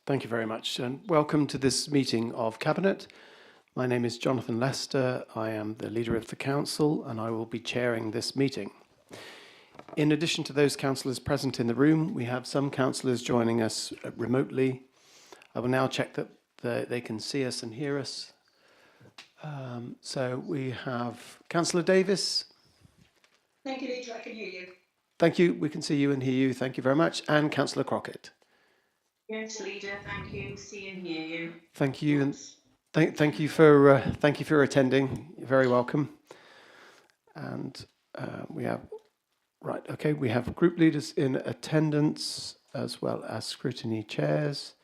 Thank you very much, and welcome to this meeting of Cabinet. My name is Jonathan Lester. I am the leader of the council, and I will be chairing this meeting. In addition to those councillors present in the room, we have some councillors joining us remotely. I will now check that they can see us and hear us. So we have Councillor Davis. Thank you, Leader. I can hear you. Thank you. We can see you and hear you. Thank you very much. And Councillor Crockett. Yes, Leader. Thank you. See and hear you. Thank you, and thank you for attending. You're very welcome. And we have we have group leaders in attendance as well as scrutiny chairs.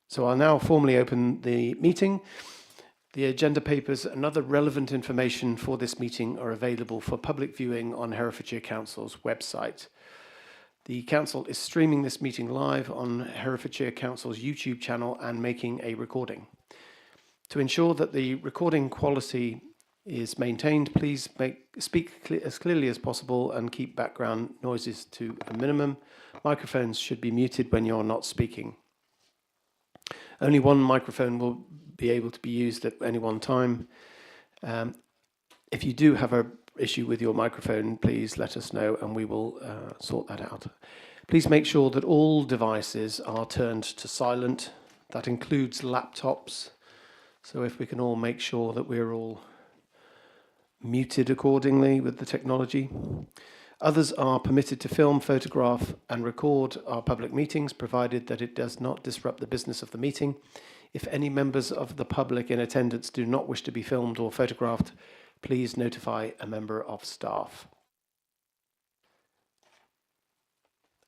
So I'll now formally open the meeting. The agenda papers and other relevant information for this meeting are available for public viewing on Herefordshire Council's website. The Council is streaming this meeting live on Herefordshire Council's YouTube channel and making a recording. To ensure that the recording quality is maintained, please speak as clearly as possible and keep background noises to a minimum. Microphones should be muted when you're not speaking. Only one microphone will be able to be used at any one time. If you do have an issue with your microphone, please let us know and we will sort that out. Please make sure that all devices are turned to silent. That includes laptops. So if we can all make sure that we're all muted accordingly with the technology. Others are permitted to film, photograph and record our public meetings, provided that it does not disrupt the business of the meeting. If any members of the public in attendance do not wish to be filmed or photographed, please notify a member of staff.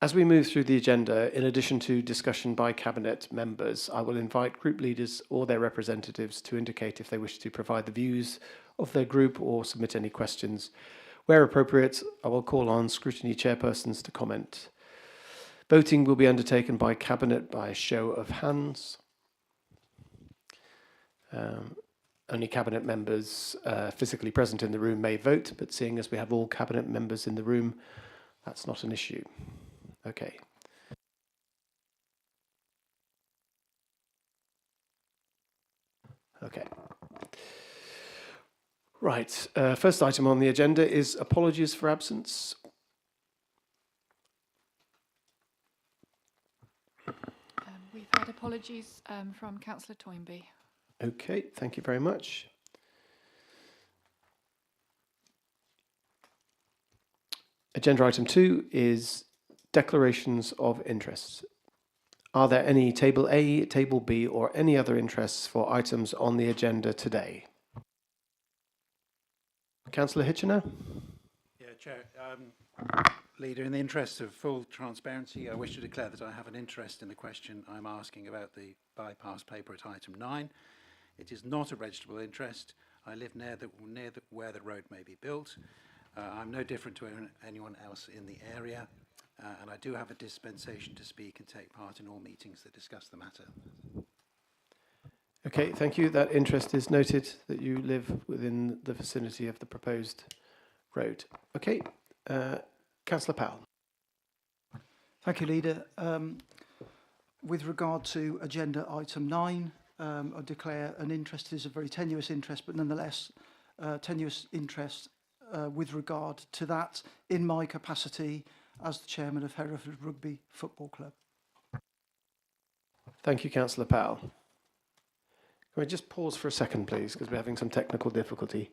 As we move through the agenda, in addition to discussion by Cabinet members, I will invite group leaders or their representatives to indicate if they wish to provide the views of their group or submit any questions. Where appropriate, I will call on scrutiny chairpersons to comment. Voting will be undertaken by Cabinet by a show of hands. Only Cabinet members physically present in the room may vote, but seeing as we have all Cabinet members in the room, that's not an issue. Okay. Okay. Right. First item on the agenda is apologies for absence. We've had apologies from Councillor Toynbee. Okay, thank you very much. Agenda item 2 is declarations of interests. Are there any Table A, Table B, or any other interests for items on the agenda today? Councillor Hitchener? Yeah, Chair. Leader, in the interest of full transparency, I wish to declare that I have an interest in the question I'm asking about the bypass paper at item 9. It is not a registrable interest. I live near where the road may be built. I'm no different to anyone else in the area, and I do have a dispensation to speak and take part in all meetings that discuss the matter. Okay, thank you. That interest is noted, that you live within the vicinity of the proposed road. Okay, Councillor Powell. Thank you, Leader. With regard to agenda item 9, I declare an interest is a very tenuous interest, but nonetheless tenuous interest with regard to that in my capacity as the chairman of Hereford Rugby Football Club. Thank you, Councillor Powell. Can we just pause for a second, please, because we're having some technical difficulty.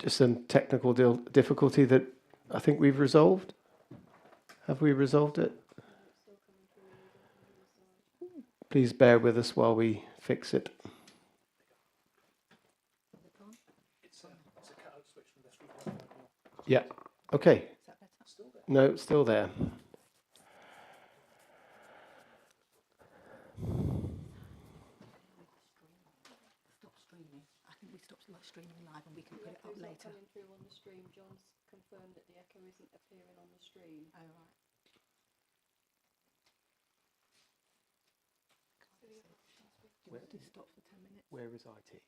Just some technical difficulty that I think we've resolved. Have we resolved it? Please bear with us while we fix it. Yeah, okay. No, it's still there. Stop streaming. I think we stopped streaming live and we can put it up later. Coming through on the stream. John's confirmed that the echo isn't appearing on the stream. Oh, right. Do you want to stop for 10 minutes? Where is IT? Do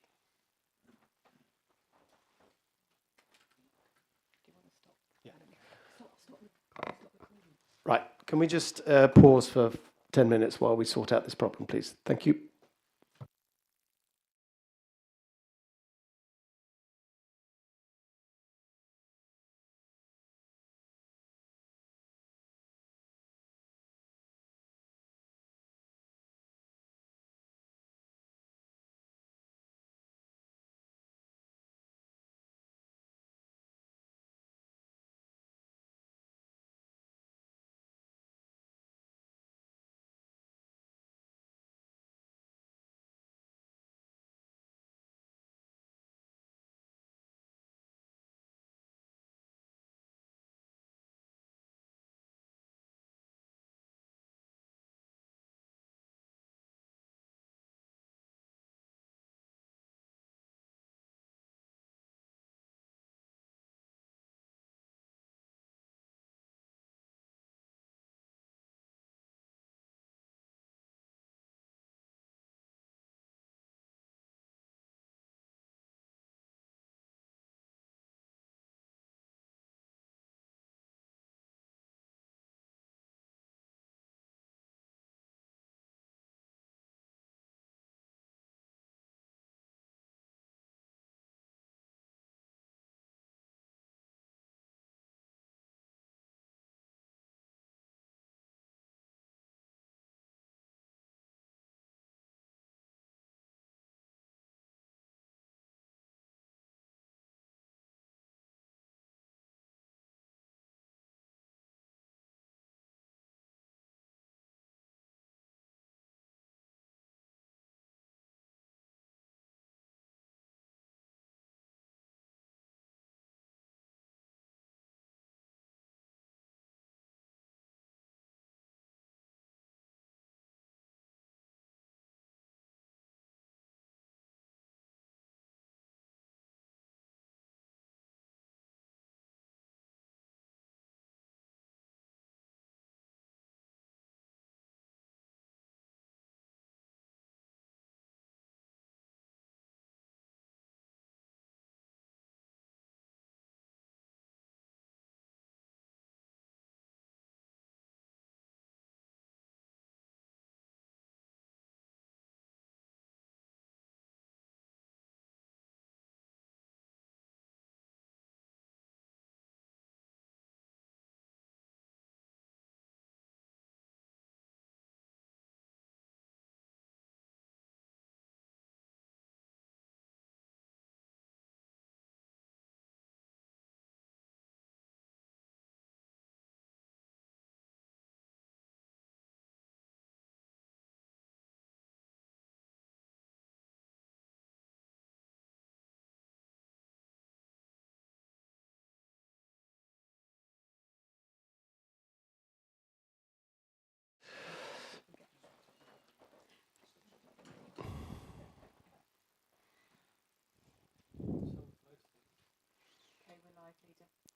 you want to stop? Yeah. Stop recording. Right, can we just pause for 10 minutes while we sort out this problem, please? Thank you.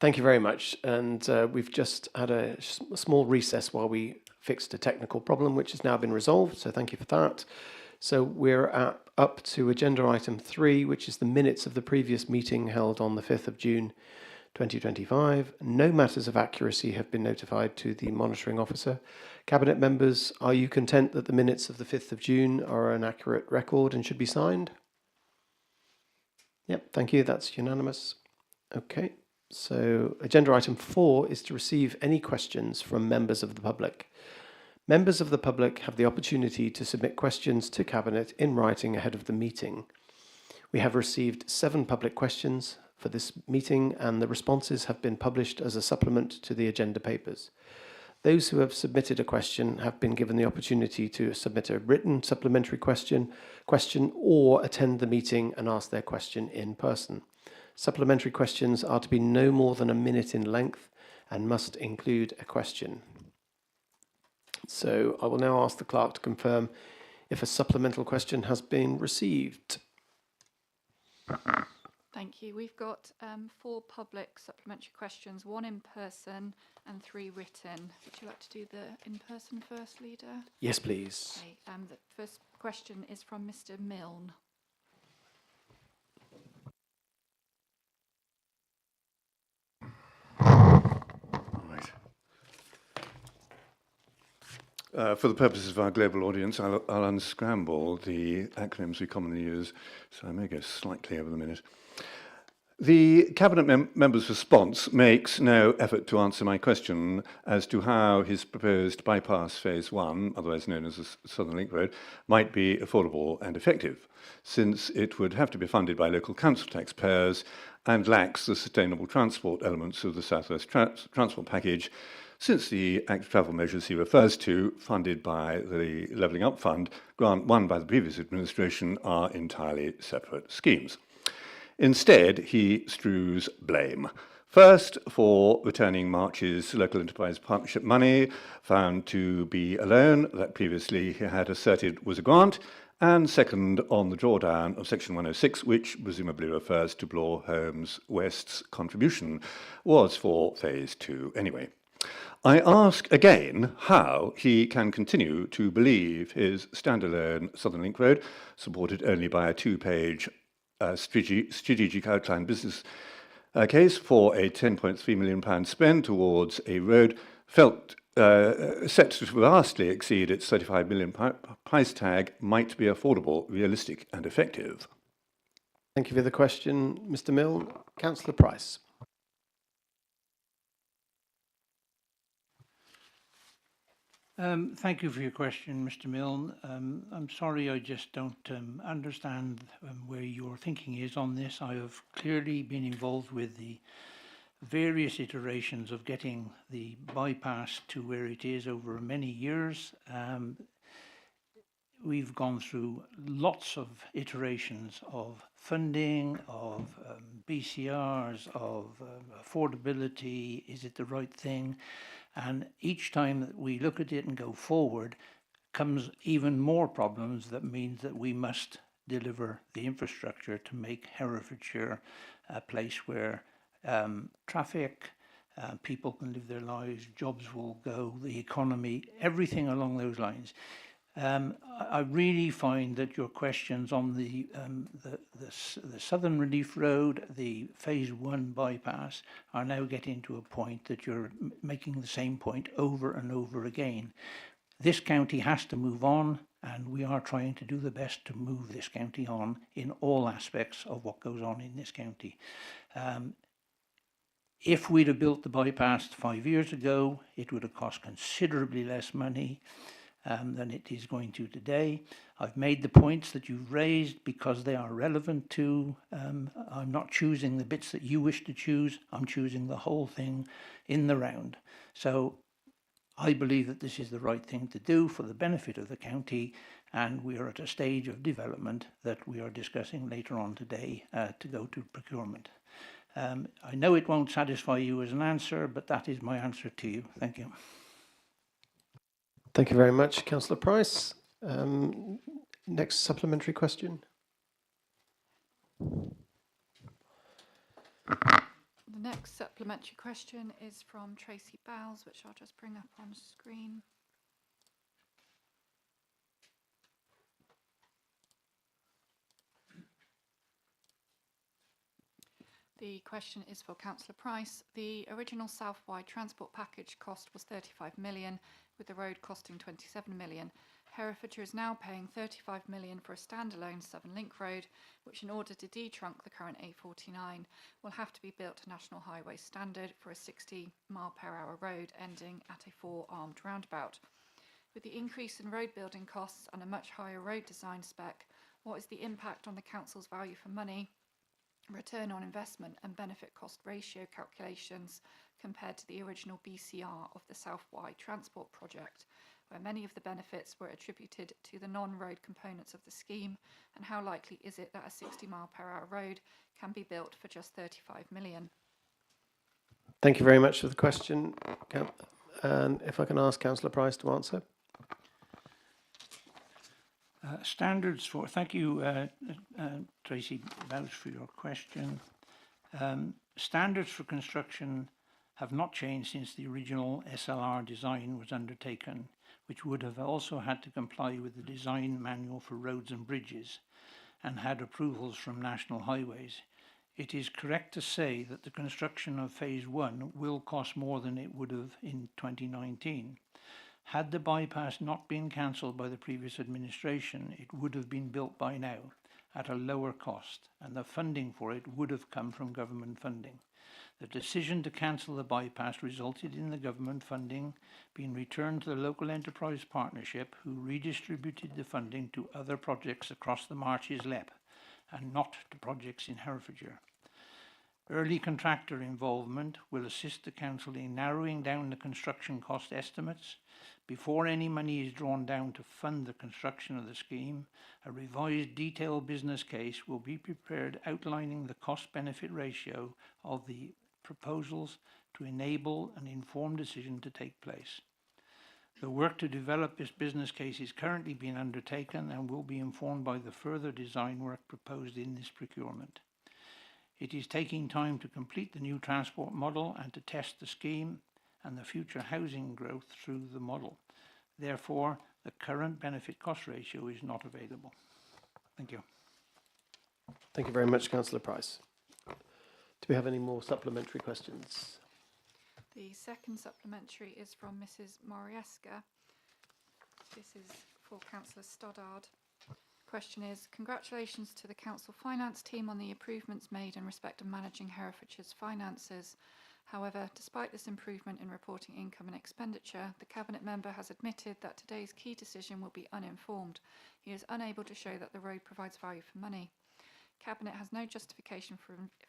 Thank you very much. And we've just had a small recess while we fixed a technical problem, which has now been resolved. So thank you for that. So we're up to agenda item 3, which is the minutes of the previous meeting held on the 5th of June 2025. No matters of accuracy have been notified to the monitoring officer. Cabinet members, are you content that the minutes of the 5th of June are an accurate record and should be signed? Yep, thank you. That's unanimous. Okay. So agenda item 4 is to receive any questions from members of the public. Members of the public have the opportunity to submit questions to Cabinet in writing ahead of the meeting. We have received 7 public questions. for this meeting, and the responses have been published as a supplement to the agenda papers. Those who have submitted a question have been given the opportunity to submit a written supplementary question or attend the meeting and ask their question in person. Supplementary questions are to be no more than a minute in length and must include a question. So I will now ask the clerk to confirm if a supplemental question has been received. Thank you. We've got 4 public supplementary questions, 1 in person and 3 written. Would you like to do the in-person first, Leader? Yes, please. Okay. The first question is from Mr. Milne. Right. For the purposes of our global audience, I'll unscramble the acronyms we commonly use, so I may go slightly over the minute. The Cabinet member's response makes no effort to answer my question as to how his proposed bypass phase 1, otherwise known as the Southern Link Road, might be affordable and effective, since it would have to be funded by local council taxpayers and lacks the sustainable transport elements of the South West Transport Package, since the active travel measures he refers to, funded by the Levelling Up Fund, grant won by the previous administration, are entirely separate schemes. Instead, he strews blame. First, for returning March's local enterprise partnership money, found to be a loan that previously he had asserted was a grant, and second, on the drawdown of Section 106, which presumably refers to Bloor Homes West's contribution, was for Phase 2 anyway. I ask again how he can continue to believe his standalone Southern Link Road, supported only by a 2-page strategic outline business case for a £10.3 million spend towards a road set to vastly exceed its £35 million price tag, might be affordable, realistic and effective. Thank you for the question, Mr. Milne. Councillor Price. Thank you for your question, Mr. Milne. I'm sorry, I just don't understand where your thinking is on this. I have clearly been involved with the various iterations of getting the bypass to where it is over many years. We've gone through lots of iterations of funding, of BCRs, of affordability. Is it the right thing? And each time that we look at it and go forward comes even more problems that means that we must deliver the infrastructure to make Herefordshire a place where traffic, people can live their lives, jobs will go, the economy, everything along those lines. I really find that your questions on the Southern Relief Road, the Phase 1 bypass, are now getting to a point that you're making the same point over and over again. This county has to move on, and we are trying to do the best to move this county on in all aspects of what goes on in this county. If we'd have built the bypass 5 years ago, it would have cost considerably less money than it is going to today. I've made the points that you've raised because they are relevant to, I'm not choosing the bits that you wish to choose, I'm choosing the whole thing in the round. So I believe that this is the right thing to do for the benefit of the county, and we are at a stage of development that we are discussing later on today to go to procurement. I know it won't satisfy you as an answer, but that is my answer to you. Thank you. Thank you very much, Councillor Price. Next supplementary question. The next supplementary question is from Tracy Bowles, which I'll just bring up on screen. The question is for Councillor Price. The original South-wide transport package cost was 35 million, with the road costing 27 million. Herefordshire is now paying 35 million for a standalone Southern Link Road, which in order to detrunk the current A49 will have to be built to national highway standard for a 60-mile-per-hour road ending at a 4-armed roundabout. With the increase in road building costs and a much higher road design spec, what is the impact on the council's value for money return on investment and benefit cost ratio calculations compared to the original BCR of the South Wye Transport project, where many of the benefits were attributed to the non-road components of the scheme, and how likely is it that a 60-mile-per-hour road can be built for just 35 million? Thank you very much for the question. And if I can ask Councillor Price to answer. Thank you, Tracy Bowes, for your question. Standards for construction have not changed since the original SLR design was undertaken, which would have also had to comply with the design manual for roads and bridges and had approvals from National Highways. It is correct to say that the construction of Phase 1 will cost more than it would have in 2019. Had the bypass not been cancelled by the previous administration, it would have been built by now at a lower cost, and the funding for it would have come from government funding. The decision to cancel the bypass resulted in the government funding being returned to the local enterprise partnership, who redistributed the funding to other projects across the Marches Lep and not to projects in Herefordshire. Early contractor involvement will assist the council in narrowing down the construction cost estimates. Before any money is drawn down to fund the construction of the scheme, a revised detailed business case will be prepared outlining the cost-benefit ratio of the proposals to enable an informed decision to take place. The work to develop this business case is currently being undertaken and will be informed by the further design work proposed in this procurement. It is taking time to complete the new transport model and to test the scheme and the future housing growth through the model. Therefore, the current benefit cost ratio is not available. Thank you. Thank you very much, Councillor Price. Do we have any more supplementary questions? The second supplementary is from Mrs. Morieska. This is for Councillor Stoddard. Question is, congratulations to the Council Finance team on the improvements made in respect of managing Herefordshire's finances. However, despite this improvement in reporting income and expenditure, the Cabinet member has admitted that today's key decision will be uninformed. He is unable to show that the road provides value for money. Cabinet has no justification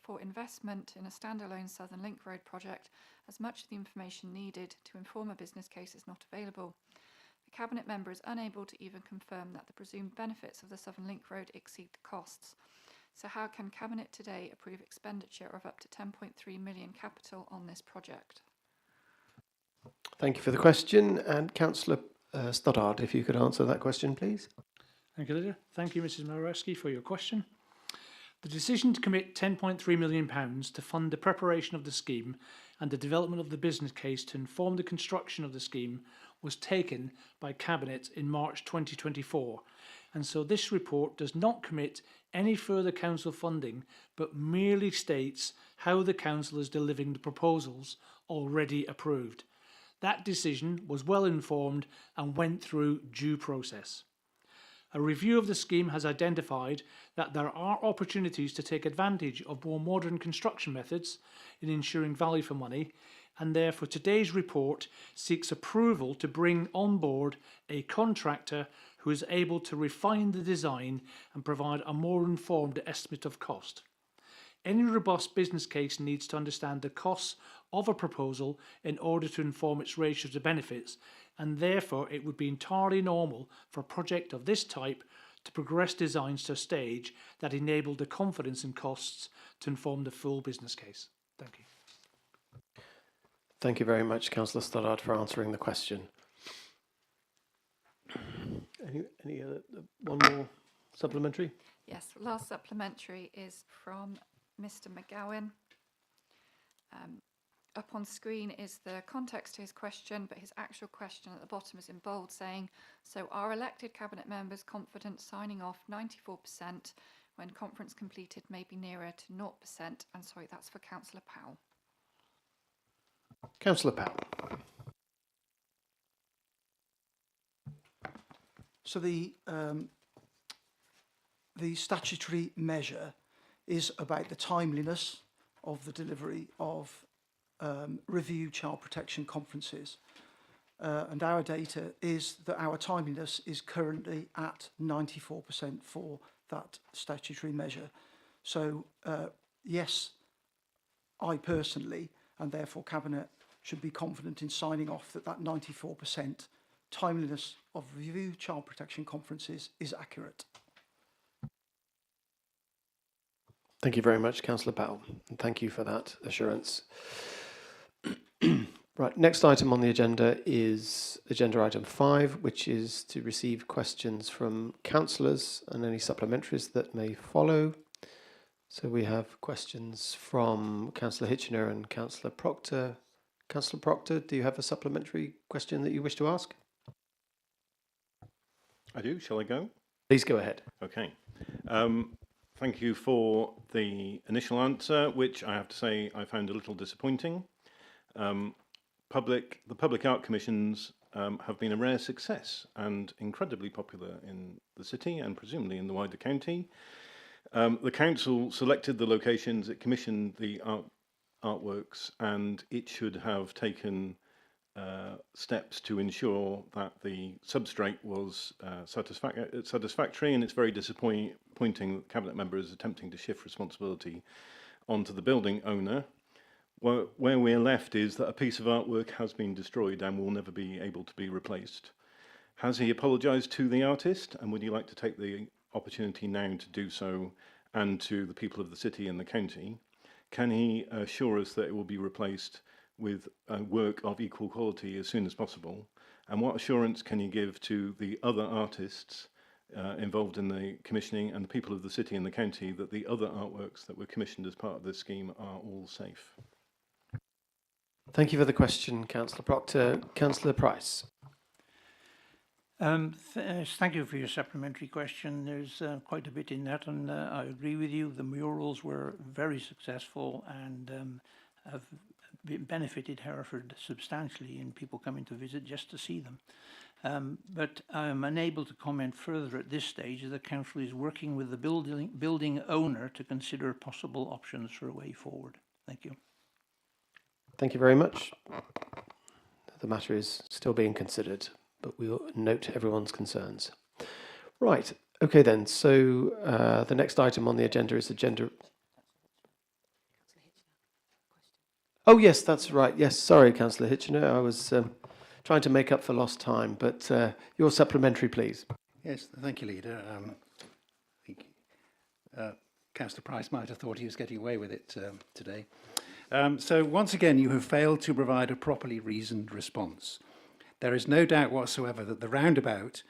for investment in a standalone Southern Link Road project, as much of the information needed to inform a business case is not available. The Cabinet member is unable to even confirm that the presumed benefits of the Southern Link Road exceed the costs. So how can Cabinet today approve expenditure of up to 10.3 million capital on this project? Thank you for the question. And Councillor Stoddard, if you could answer that question, please. Thank you, Leader. Thank you, Mrs. Moraski, for your question. The decision to commit £10.3 million to fund the preparation of the scheme and the development of the business case to inform the construction of the scheme was taken by Cabinet in March 2024, and so this report does not commit any further council funding but merely states how the council is delivering the proposals already approved. That decision was well informed and went through due process. A review of the scheme has identified that there are opportunities to take advantage of more modern construction methods in ensuring value for money, and therefore today's report seeks approval to bring on board a contractor who is able to refine the design and provide a more informed estimate of cost. Any robust business case needs to understand the costs of a proposal in order to inform its ratio to benefits, and therefore it would be entirely normal for a project of this type to progress designs to a stage that enabled the confidence in costs to inform the full business case. Thank you. Thank you very much, Councillor Stoddard, for answering the question. Any other, one more supplementary? Yes, last supplementary is from Mr. McGowan. Up on screen is the context to his question, but his actual question at the bottom is in bold saying, so are elected Cabinet members confident signing off 94% when conference completed may be nearer to 0%? And sorry, that's for Councillor Powell. Councillor Powell. So the statutory measure is about the timeliness of the delivery of review child protection conferences. And our data is that our timeliness is currently at 94% for that statutory measure. So yes, I personally, and therefore Cabinet, should be confident in signing off that that 94% timeliness of review child protection conferences is accurate. Thank you very much, Councillor Powell, and thank you for that assurance. Right, next item on the agenda is agenda item 5, which is to receive questions from councillors and any supplementaries that may follow. So we have questions from Councillor Hitchener and Councillor Proctor. Councillor Proctor, do you have a supplementary question that you wish to ask? I do. Shall I go? Please go ahead. Okay. Thank you for the initial answer, which I have to say I found a little disappointing. The Public Art Commissions have been a rare success and incredibly popular in the city and presumably in the wider county. The council selected the locations, it commissioned the artworks, and it should have taken steps to ensure that the substrate was satisfactory, and it's very disappointing that Cabinet members is attempting to shift responsibility onto the building owner. Where we're left is that a piece of artwork has been destroyed and will never be able to be replaced. Has he apologised to the artist, and would you like to take the opportunity now to do so, and to the people of the city and the county? Can he assure us that it will be replaced with work of equal quality as soon as possible? And what assurance can he give to the other artists involved in the commissioning and the people of the city and the county that the other artworks that were commissioned as part of this scheme are all safe? Thank you for the question, Councillor Proctor. Councillor Price. Thank you for your supplementary question. There's quite a bit in that, and I agree with you. The murals were very successful and have benefited Hereford substantially in people coming to visit just to see them. But I'm unable to comment further at this stage, as the council is working with the building owner to consider possible options for a way forward. Thank you. Thank you very much. The matter is still being considered, but we'll note everyone's concerns. Right, okay then, so the next item on the agenda is agenda... Oh yes, that's right, yes, sorry Councillor Hitchener, I was trying to make up for lost time, but your supplementary please. Yes, thank you, Leader. Councillor Price might have thought he was getting away with it today. So once again, you have failed to provide a properly reasoned response. There is no doubt whatsoever that the roundabout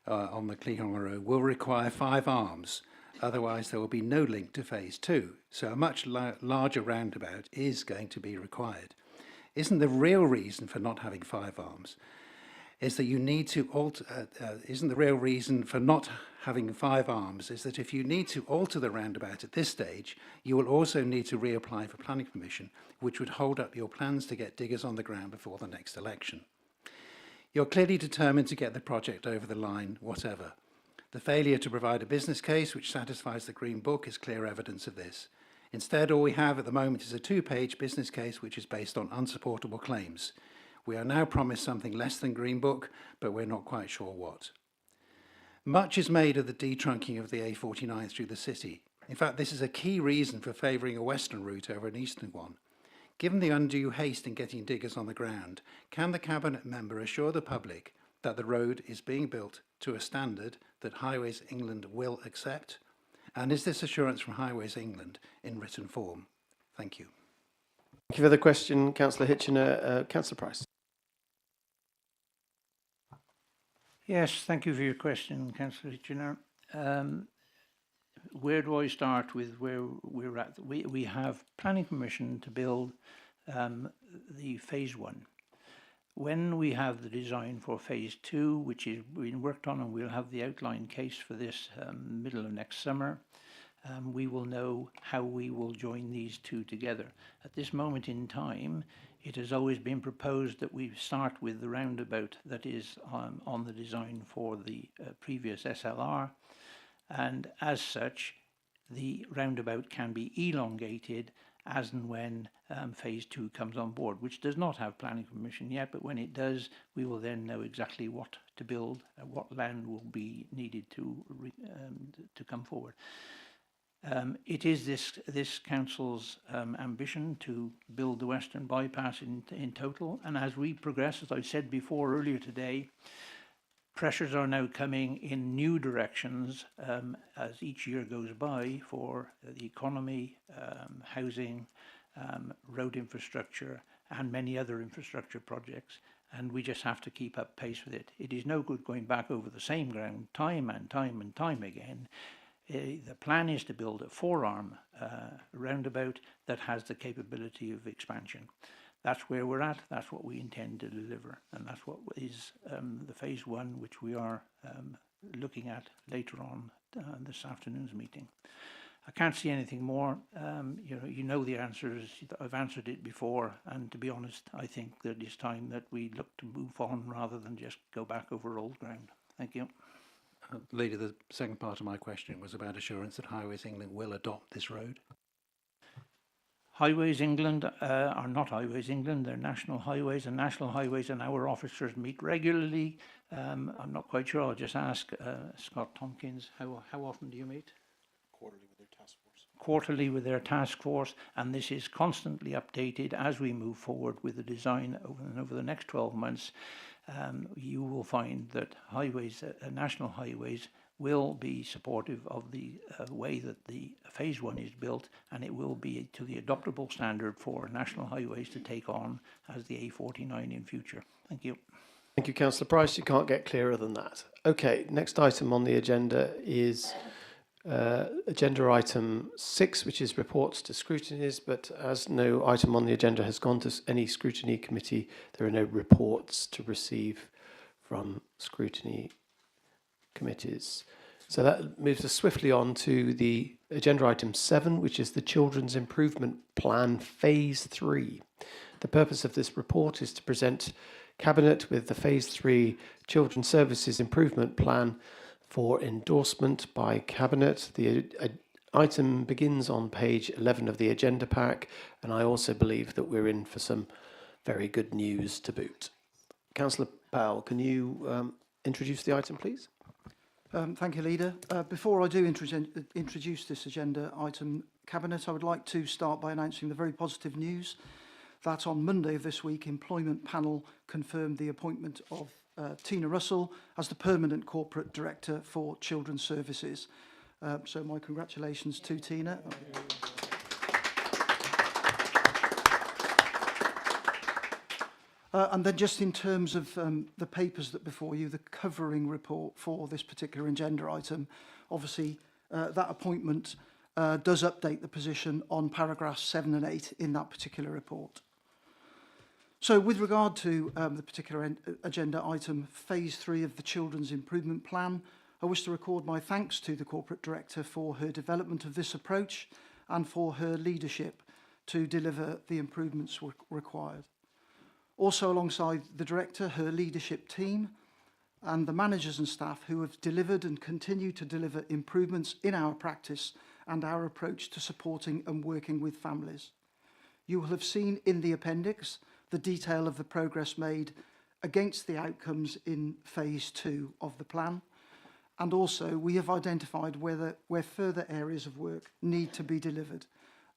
on the Cleon Road will require 5 arms. Otherwise, there will be no link to phase 2. So a much larger roundabout is going to be required. Isn't the real reason for not having 5 arms is that you need to alter, isn't the real reason for not having 5 arms is that if you need to alter the roundabout at this stage, you will also need to reapply for planning permission, which would hold up your plans to get diggers on the ground before the next election. You're clearly determined to get the project over the line, whatever. The failure to provide a business case which satisfies the Green Book is clear evidence of this. Instead, all we have at the moment is a 2-page business case which is based on unsupportable claims. We are now promised something less than Green Book, but we're not quite sure what. Much is made of the detrunking of the A49 through the city. In fact, this is a key reason for favouring a western route over an eastern one. Given the undue haste in getting diggers on the ground, can the Cabinet member assure the public that the road is being built to a standard that Highways England will accept? And is this assurance from Highways England in written form? Thank you. Thank you for the question, Councillor Hitchener. Councillor Price. Yes, thank you for your question, Councillor Hitchener. Where do I start with where we're at? We have planning permission to build the phase 1. When we have the design for phase 2, which is being worked on, and we'll have the outline case for this middle of next summer, we will know how we will join these two together. At this moment in time, it has always been proposed that we start with the roundabout that is on the design for the previous SLR, and as such, the roundabout can be elongated as and when phase 2 comes on board, which does not have planning permission yet, but when it does, we will then know exactly what to build, what land will be needed to come forward. It is this council's ambition to build the Western Bypass in total, and as we progress, as I said before earlier today, pressures are now coming in new directions as each year goes by for the economy, housing, road infrastructure, and many other infrastructure projects, and we just have to keep up pace with it. It is no good going back over the same ground time and time again. The plan is to build a 4-arm roundabout that has the capability of expansion. That's where we're at, that's what we intend to deliver, and that's what is the phase 1, which we are looking at later on this afternoon's meeting. I can't see anything more. You know the answers. I've answered it before, and to be honest, I think that it's time that we look to move on rather than just go back over old ground. Thank you. Leader, the second part of my question was about assurance that Highways England will adopt this road. Highways England are not Highways England, they're national highways, and national highways and our officers meet regularly. I'm not quite sure, I'll just ask Scott Tompkins, how often do you meet? Quarterly with their task force. Quarterly with their task force, and this is constantly updated as we move forward with the design over the next 12 months. You will find that highways, national highways, will be supportive of the way that the phase 1 is built, and it will be to the adoptable standard for national highways to take on as the A49 in future. Thank you. Thank you, Councillor Price. You can't get clearer than that. Okay, next item on the agenda is agenda item 6, which is reports to scrutinies, but as no item on the agenda has gone to any scrutiny committee, there are no reports to receive from scrutiny committees. So that moves us swiftly on to the agenda item 7, which is the Children's Improvement Plan Phase 3. The purpose of this report is to present Cabinet with the Phase 3 Children's Services Improvement Plan for endorsement by Cabinet. The item begins on page 11 of the agenda pack, and I also believe that we're in for some very good news to boot. Councillor Powell, can you introduce the item, please? Thank you, Leader. Before I do introduce this agenda item, Cabinet, I would like to start by announcing the very positive news that on Monday of this week, Employment Panel confirmed the appointment of Tina Russell as the Permanent Corporate Director for Children's Services. So my congratulations to Tina. And then just in terms of the papers that before you, the covering report for this particular agenda item, obviously that appointment does update the position on paragraphs 7 and 8 in that particular report. So with regard to the particular agenda item, phase 3 of the Children's Improvement Plan, I wish to record my thanks to the Corporate Director for her development of this approach and for her leadership to deliver the improvements required. Also alongside the Director, her leadership team and the managers and staff who have delivered and continue to deliver improvements in our practice and our approach to supporting and working with families. You will have seen in the appendix the detail of the progress made against the outcomes in phase 2 of the plan. And also we have identified where further areas of work need to be delivered.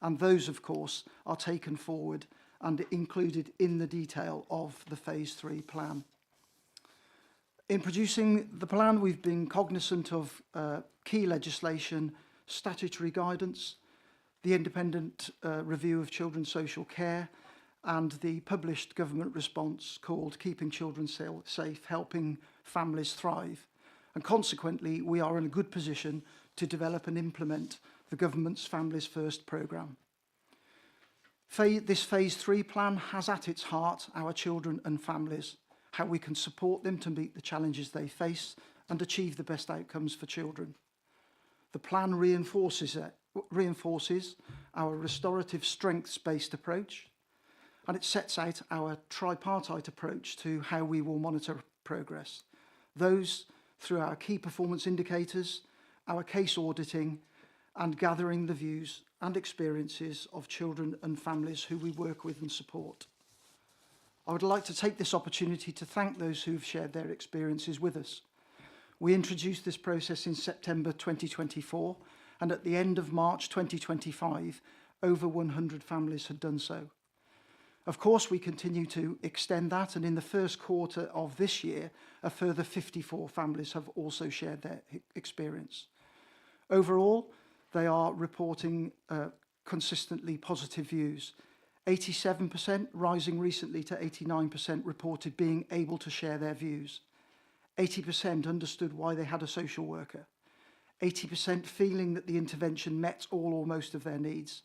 And those, of course, are taken forward and included in the detail of the phase 3 plan. In producing the plan, we've been cognizant of key legislation, statutory guidance, the independent review of children's social care, and the published government response called Keeping Children Safe, Helping Families Thrive. And consequently, we are in a good position to develop and implement the government's Families First programme. This phase 3 plan has at its heart our children and families, how we can support them to meet the challenges they face and achieve the best outcomes for children. The plan reinforces our restorative strengths-based approach, and it sets out our tripartite approach to how we will monitor progress. Those through our key performance indicators, our case auditing, and gathering the views and experiences of children and families who we work with and support. I would like to take this opportunity to thank those who have shared their experiences with us. We introduced this process in September 2024, and at the end of March 2025, over 100 families had done so. Of course, we continue to extend that, and in the first quarter of this year, a further 54 families have also shared their experience. Overall, they are reporting consistently positive views. 87%, rising recently to 89%, reported being able to share their views. 80% understood why they had a social worker. 80% feeling that the intervention met all or most of their needs.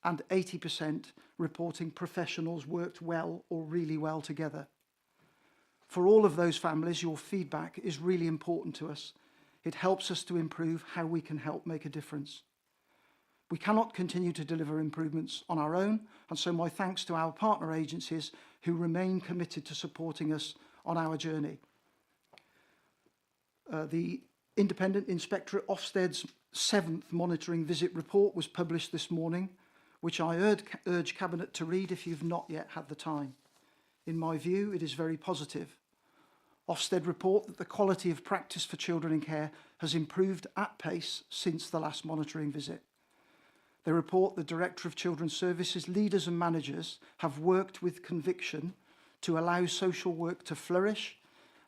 And 80% reporting professionals worked well or really well together. For all of those families, your feedback is really important to us. It helps us to improve how we can help make a difference. We cannot continue to deliver improvements on our own, and so my thanks to our partner agencies who remain committed to supporting us on our journey. The Independent Inspectorate Ofsted's 7th monitoring visit report was published this morning, which I urge Cabinet to read if you've not yet had the time. In my view, it is very positive. Ofsted report that the quality of practice for children in care has improved at pace since the last monitoring visit. They report the Director of Children's Services, leaders and managers have worked with conviction to allow social work to flourish,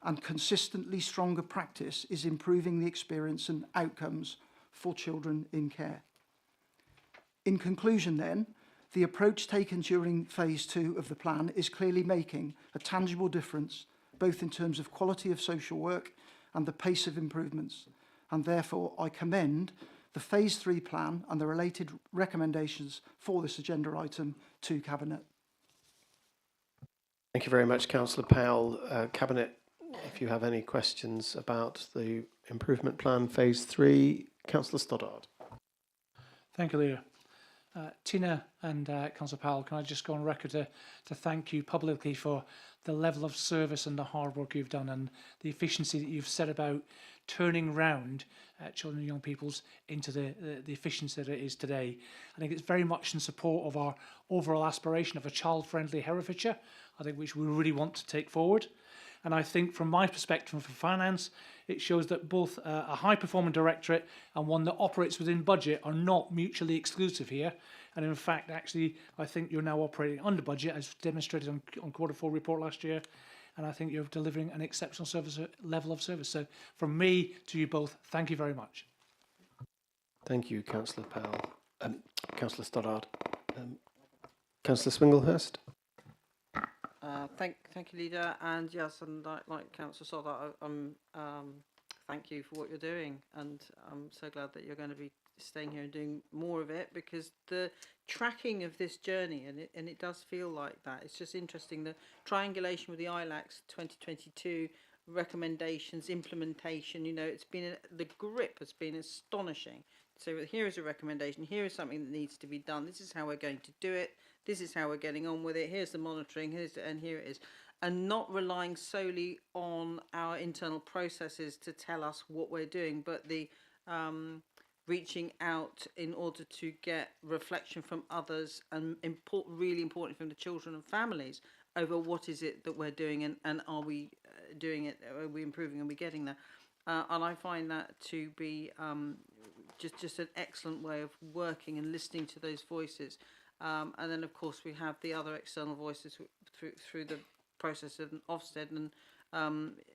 and consistently stronger practice is improving the experience and outcomes for children in care. In conclusion then, the approach taken during phase 2 of the plan is clearly making a tangible difference, both in terms of quality of social work and the pace of improvements. And therefore, I commend the phase 3 plan and the related recommendations for this agenda item to Cabinet. Thank you very much, Councillor Powell. Cabinet, if you have any questions about the improvement plan phase 3, Councillor Stoddart. Thank you, Leader. Tina and Councillor Powell, can I just go on record to thank you publicly for the level of service and the hard work you've done and the efficiency that you've set about turning round children and young people's into the efficiency that it is today. I think it's very much in support of our overall aspiration of a child-friendly Herefordshire, I think, which we really want to take forward. And I think from my perspective for finance, it shows that both a high-performing directorate and one that operates within budget are not mutually exclusive here. And in fact, actually, I think you're now operating under budget, as demonstrated on quarter 4 report last year. And I think you're delivering an exceptional level of service. So from me to you both, thank you very much. Thank you, Councillor Powell. Councillor Stoddart. Councillor Swinglehurst. Thank you, Leader. And yes, and like Councillor Stoddart, thank you for what you're doing. And I'm so glad that you're going to be staying here and doing more of it, because the tracking of this journey, and it does feel like that. It's just interesting, the triangulation with the ILACs 2022 recommendations, implementation, you know, it's been, the grip has been astonishing. So here is a recommendation, here is something that needs to be done, this is how we're going to do it, this is how we're getting on with it, here's the monitoring, and here it is. And not relying solely on our internal processes to tell us what we're doing, but the reaching out in order to get reflection from others, and really important from the children and families over what is it that we're doing, and are we doing it, are we improving, are we getting there? And I find that to be just an excellent way of working and listening to those voices. And then of course we have the other external voices through the process of Ofsted, and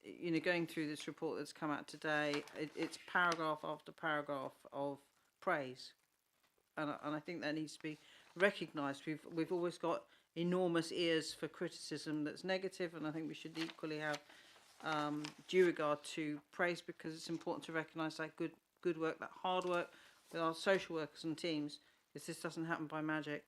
you know, going through this report that's come out today, it's paragraph after paragraph of praise, and I think that needs to be recognised. We've always got enormous ears for criticism that's negative, and I think we should equally have due regard to praise, because it's important to recognise that good work, that hard work with our social workers and teams, because this doesn't happen by magic.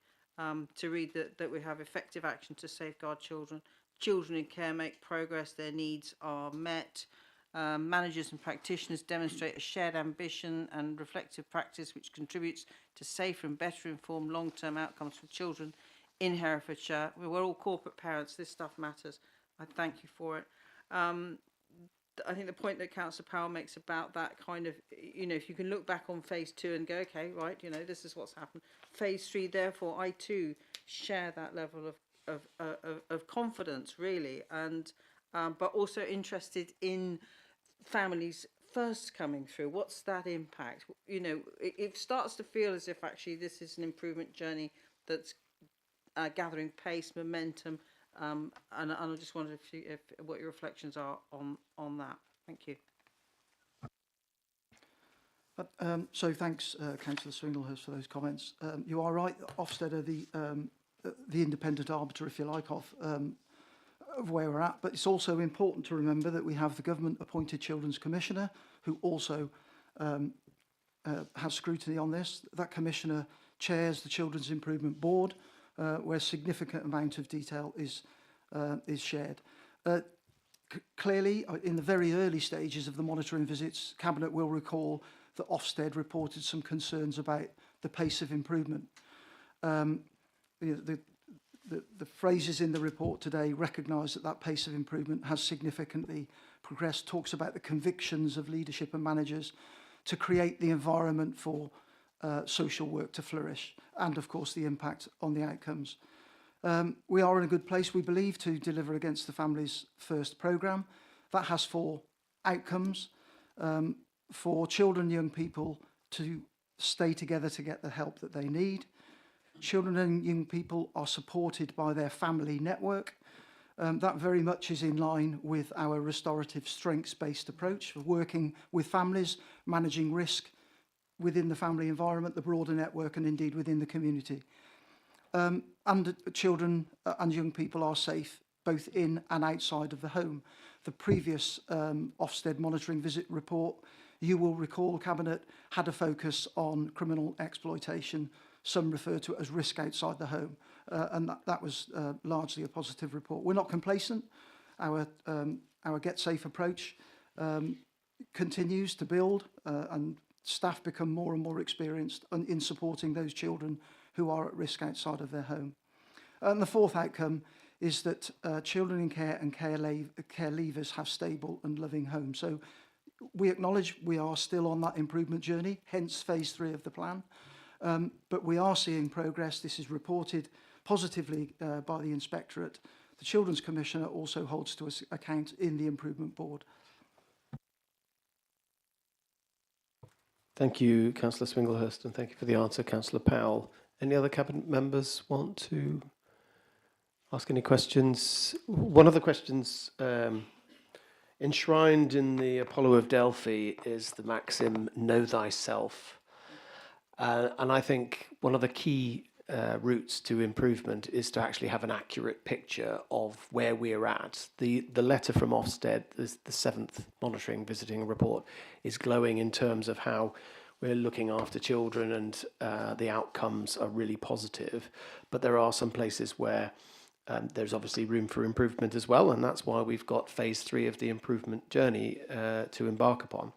To read that we have effective action to safeguard children. Children in care make progress, their needs are met. Managers and practitioners demonstrate a shared ambition and reflective practice which contributes to safer and better informed long-term outcomes for children in Herefordshire. We're all corporate parents, this stuff matters. I thank you for it. I think the point that Councillor Powell makes about that kind of, you know, if you can look back on phase 2 and go, okay, right, you know, this is what's happened. Phase 3, therefore, I too share that level of confidence, really, and but also interested in families' first coming through, what's that impact? You know, it starts to feel as if actually this is an improvement journey that's gathering pace, momentum, and I just wondered if what your reflections are on that. Thank you. So thanks, Councillor Swinglehurst, for those comments. You are right, Ofsted are the independent arbiter, if you like, of where we're at. But it's also important to remember that we have the government-appointed Children's Commissioner, who also has scrutiny on this. That Commissioner chairs the Children's Improvement Board, where a significant amount of detail is shared. Clearly, in the very early stages of the monitoring visits, Cabinet will recall that Ofsted reported some concerns about the pace of improvement. The phrases in the report today recognise that pace of improvement has significantly progressed, talks about the convictions of leadership and managers to create the environment for social work to flourish, and of course the impact on the outcomes. We are in a good place, we believe, to deliver against the Families First programme. That has 4 outcomes. For children and young people to stay together to get the help that they need. Children and young people are supported by their family network. That very much is in line with our restorative strengths-based approach of working with families, managing risk within the family environment, the broader network, and indeed within the community. And children and young people are safe both in and outside of the home. The previous Ofsted monitoring visit report, you will recall, Cabinet had a focus on criminal exploitation. Some refer to it as risk outside the home, and that was largely a positive report. We're not complacent. Our Get Safe approach continues to build, and staff become more and more experienced in supporting those children who are at risk outside of their home. And the 4th outcome is that children in care and care leavers have stable and loving homes. So we acknowledge we are still on that improvement journey, hence phase 3 of the plan. But we are seeing progress. This is reported positively by the Inspectorate. The Children's Commissioner also holds to account in the Improvement Board. Thank you, Councillor Swinglehurst, and thank you for the answer, Councillor Powell. Any other Cabinet members want to ask any questions? One of the questions enshrined in the Apollo of Delphi is the maxim, know thyself. And I think one of the key routes to improvement is to actually have an accurate picture of where we're at. The letter from Ofsted, the 7th monitoring visiting report, is glowing in terms of how we're looking after children and the outcomes are really positive. But there are some places where there's obviously room for improvement as well, and that's why we've got phase 3 of the improvement journey to embark upon.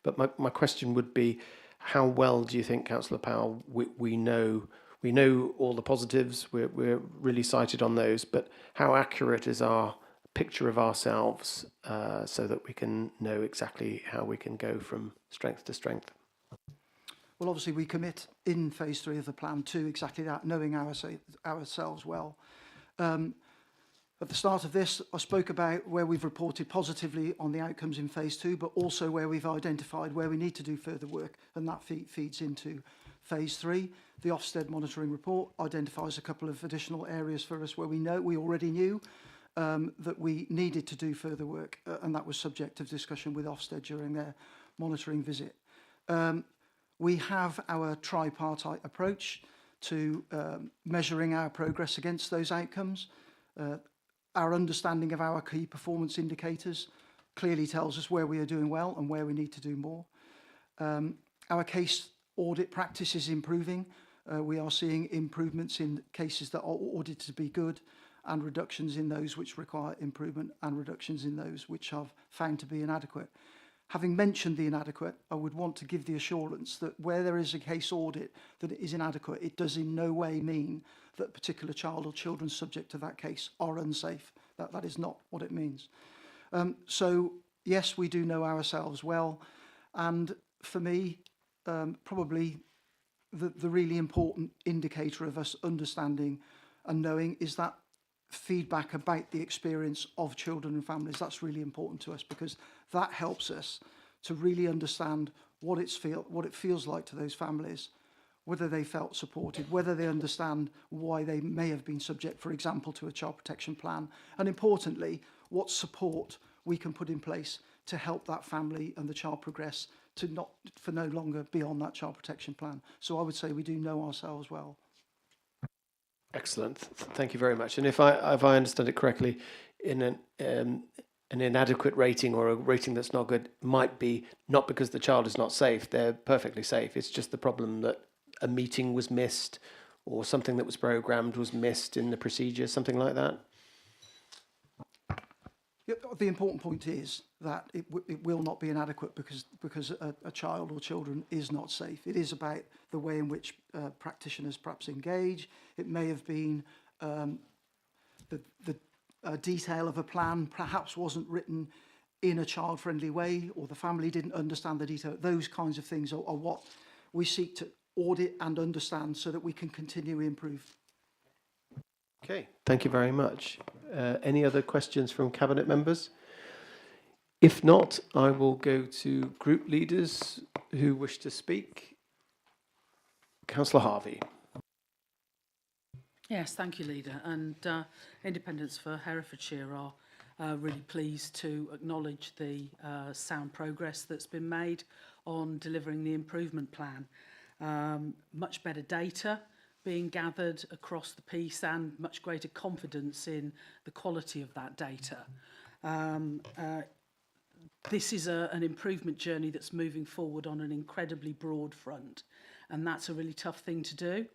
But my question would be, how well do you think, Councillor Powell, we know all the positives, we're really cited on those, but how accurate is our picture of ourselves so that we can know exactly how we can go from strength to strength? Well, obviously we commit in phase 3 of the plan to exactly that, knowing ourselves well. At the start of this, I spoke about where we've reported positively on the outcomes in phase 2, but also where we've identified where we need to do further work, and that feeds into phase 3. The Ofsted monitoring report identifies a couple of additional areas for us where we already knew that we needed to do further work, and that was subject of discussion with Ofsted during their monitoring visit. We have our tripartite approach to measuring our progress against those outcomes. Our understanding of our key performance indicators clearly tells us where we are doing well and where we need to do more. Our case audit practice is improving. We are seeing improvements in cases that are audited to be good, and reductions in those which require improvement, and reductions in those which are found to be inadequate. Having mentioned the inadequate, I would want to give the assurance that where there is a case audit that it is inadequate, it does in no way mean that a particular child or children subject to that case are unsafe. That is not what it means. So yes, we do know ourselves well, and for me, probably the really important indicator of us understanding and knowing is that feedback about the experience of children and families. That's really important to us because that helps us to really understand what it feels like to those families, whether they felt supported, whether they understand why they may have been subject, for example, to a child protection plan, and importantly, what support we can put in place to help that family and the child progress for no longer be on that child protection plan. So I would say we do know ourselves well. Excellent. Thank you very much. And if I understand it correctly, in an inadequate rating or a rating that's not good might be not because the child is not safe. They're perfectly safe. It's just the problem that a meeting was missed or something that was programmed was missed in the procedure, something like that. Yeah, the important point is that it will not be inadequate because a child or children is not safe. It is about the way in which practitioners perhaps engage. It may have been the detail of a plan perhaps wasn't written in a child-friendly way, or the family didn't understand the detail. Those kinds of things are what we seek to audit and understand so that we can continually improve. Okay, thank you very much. Any other questions from Cabinet members? If not, I will go to group leaders who wish to speak. Councillor Harvey. Yes, thank you, Leader. And Independents for Herefordshire are really pleased to acknowledge the sound progress that's been made on delivering the improvement plan. Much better data being gathered across the piece and much greater confidence in the quality of that data. This is an improvement journey that's moving forward on an incredibly broad front, and that's a really tough thing to do.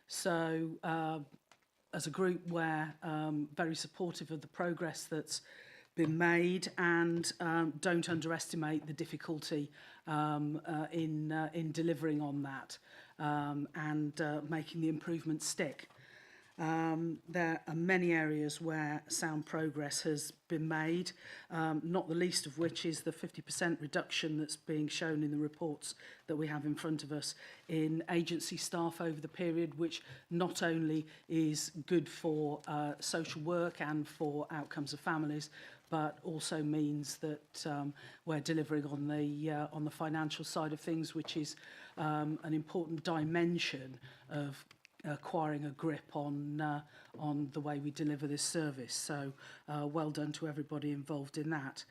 So as a group, we're very supportive of the progress that's been made, and don't underestimate the difficulty in delivering on that and making the improvements stick. There are many areas where sound progress has been made, not the least of which is the 50% reduction that's being shown in the reports that we have in front of us in agency staff over the period, which not only is good for social work and for outcomes of families, but also means that we're delivering on the financial side of things, which is an important dimension of acquiring a grip on the way we deliver this service. So well done to everybody involved in that.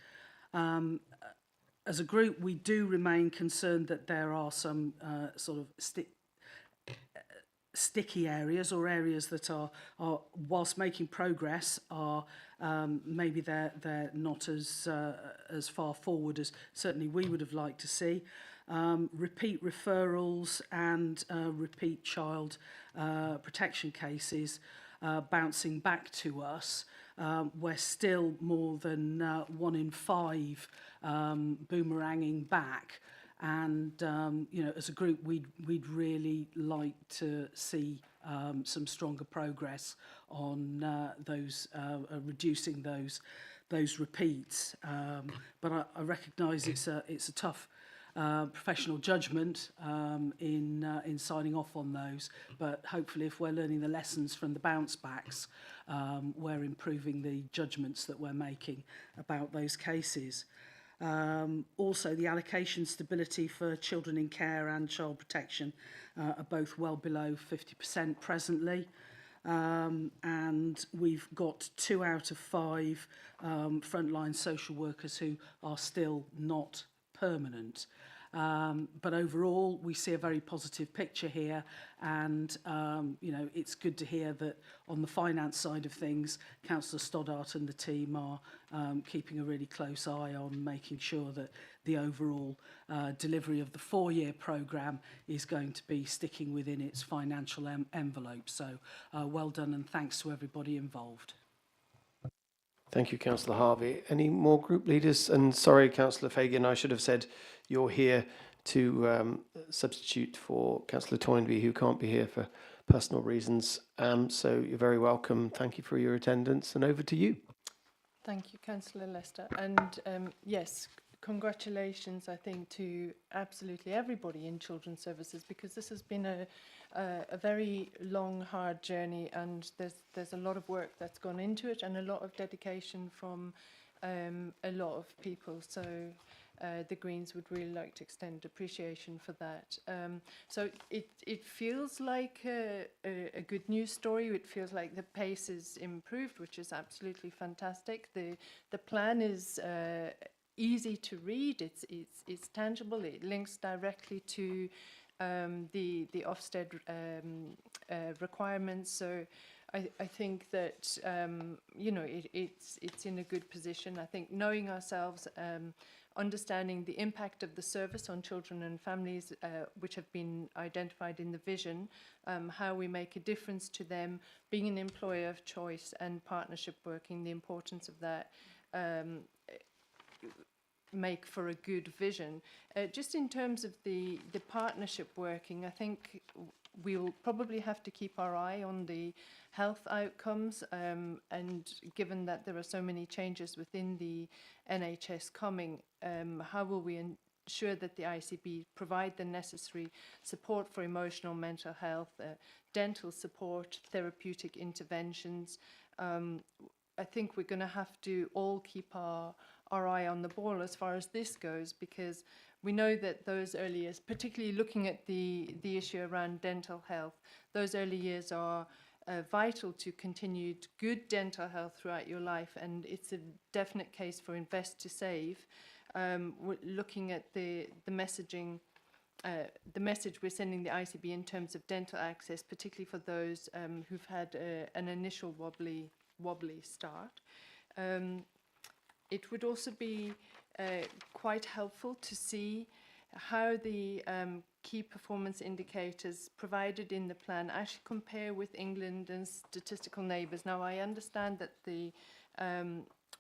As a group, we do remain concerned that there are some sort of sticky areas, or areas that are whilst making progress, are maybe they're not as far forward as certainly we would have liked to see. Repeat referrals and repeat child protection cases bouncing back to us. We're still more than 1 in 5 boomeranging back, and you know, as a group, we'd really like to see some stronger progress on those reducing those repeats. But I recognise it's a tough professional judgment in signing off on those, but hopefully if we're learning the lessons from the bounce backs, we're improving the judgments that we're making about those cases. Also, the allocation stability for children in care and child protection are both well below 50% presently. And we've got 2 out of 5 frontline social workers who are still not permanent. But overall, we see a very positive picture here, and you know, it's good to hear that on the finance side of things, Councillor Stoddart and the team are keeping a really close eye on making sure that the overall delivery of the 4-year programme is going to be sticking within its financial envelope. So well done, and thanks to everybody involved. Thank you, Councillor Harvey. Any more group leaders? And sorry, Councillor Fagan, I should have said you're here to substitute for Councillor Toynbee, who can't be here for personal reasons. So you're very welcome. Thank you for your attendance, and over to you. Thank you, Councillor Lester. And yes, congratulations, I think, to absolutely everybody in Children's Services, because this has been a very long, hard journey, and there's a lot of work that's gone into it and a lot of dedication from a lot of people. So the Greens would really like to extend appreciation for that. So it feels like a good news story. It feels like the pace is improved, which is absolutely fantastic. The plan is easy to read. It's tangible. It links directly to the Ofsted requirements. So I think that you know, it's in a good position. I think knowing ourselves, understanding the impact of the service on children and families, which have been identified in the vision, how we make a difference to them, being an employer of choice and partnership working, the importance of that. Make for a good vision. Just in terms of the partnership working, I think we'll probably have to keep our eye on the health outcomes, and given that there are so many changes within the NHS coming, how will we ensure that the ICB provide the necessary support for emotional mental health, dental support, therapeutic interventions? I think we're going to have to all keep our eye on the ball as far as this goes, because we know that those early years, particularly looking at the issue around dental health, those early years are vital to continued good dental health throughout your life, and it's a definite case for invest to save. Looking at the messaging, the message we're sending the ICB in terms of dental access, particularly for those who've had an initial wobbly start. It would also be quite helpful to see how the key performance indicators provided in the plan actually compare with England and statistical neighbours. Now, I understand that the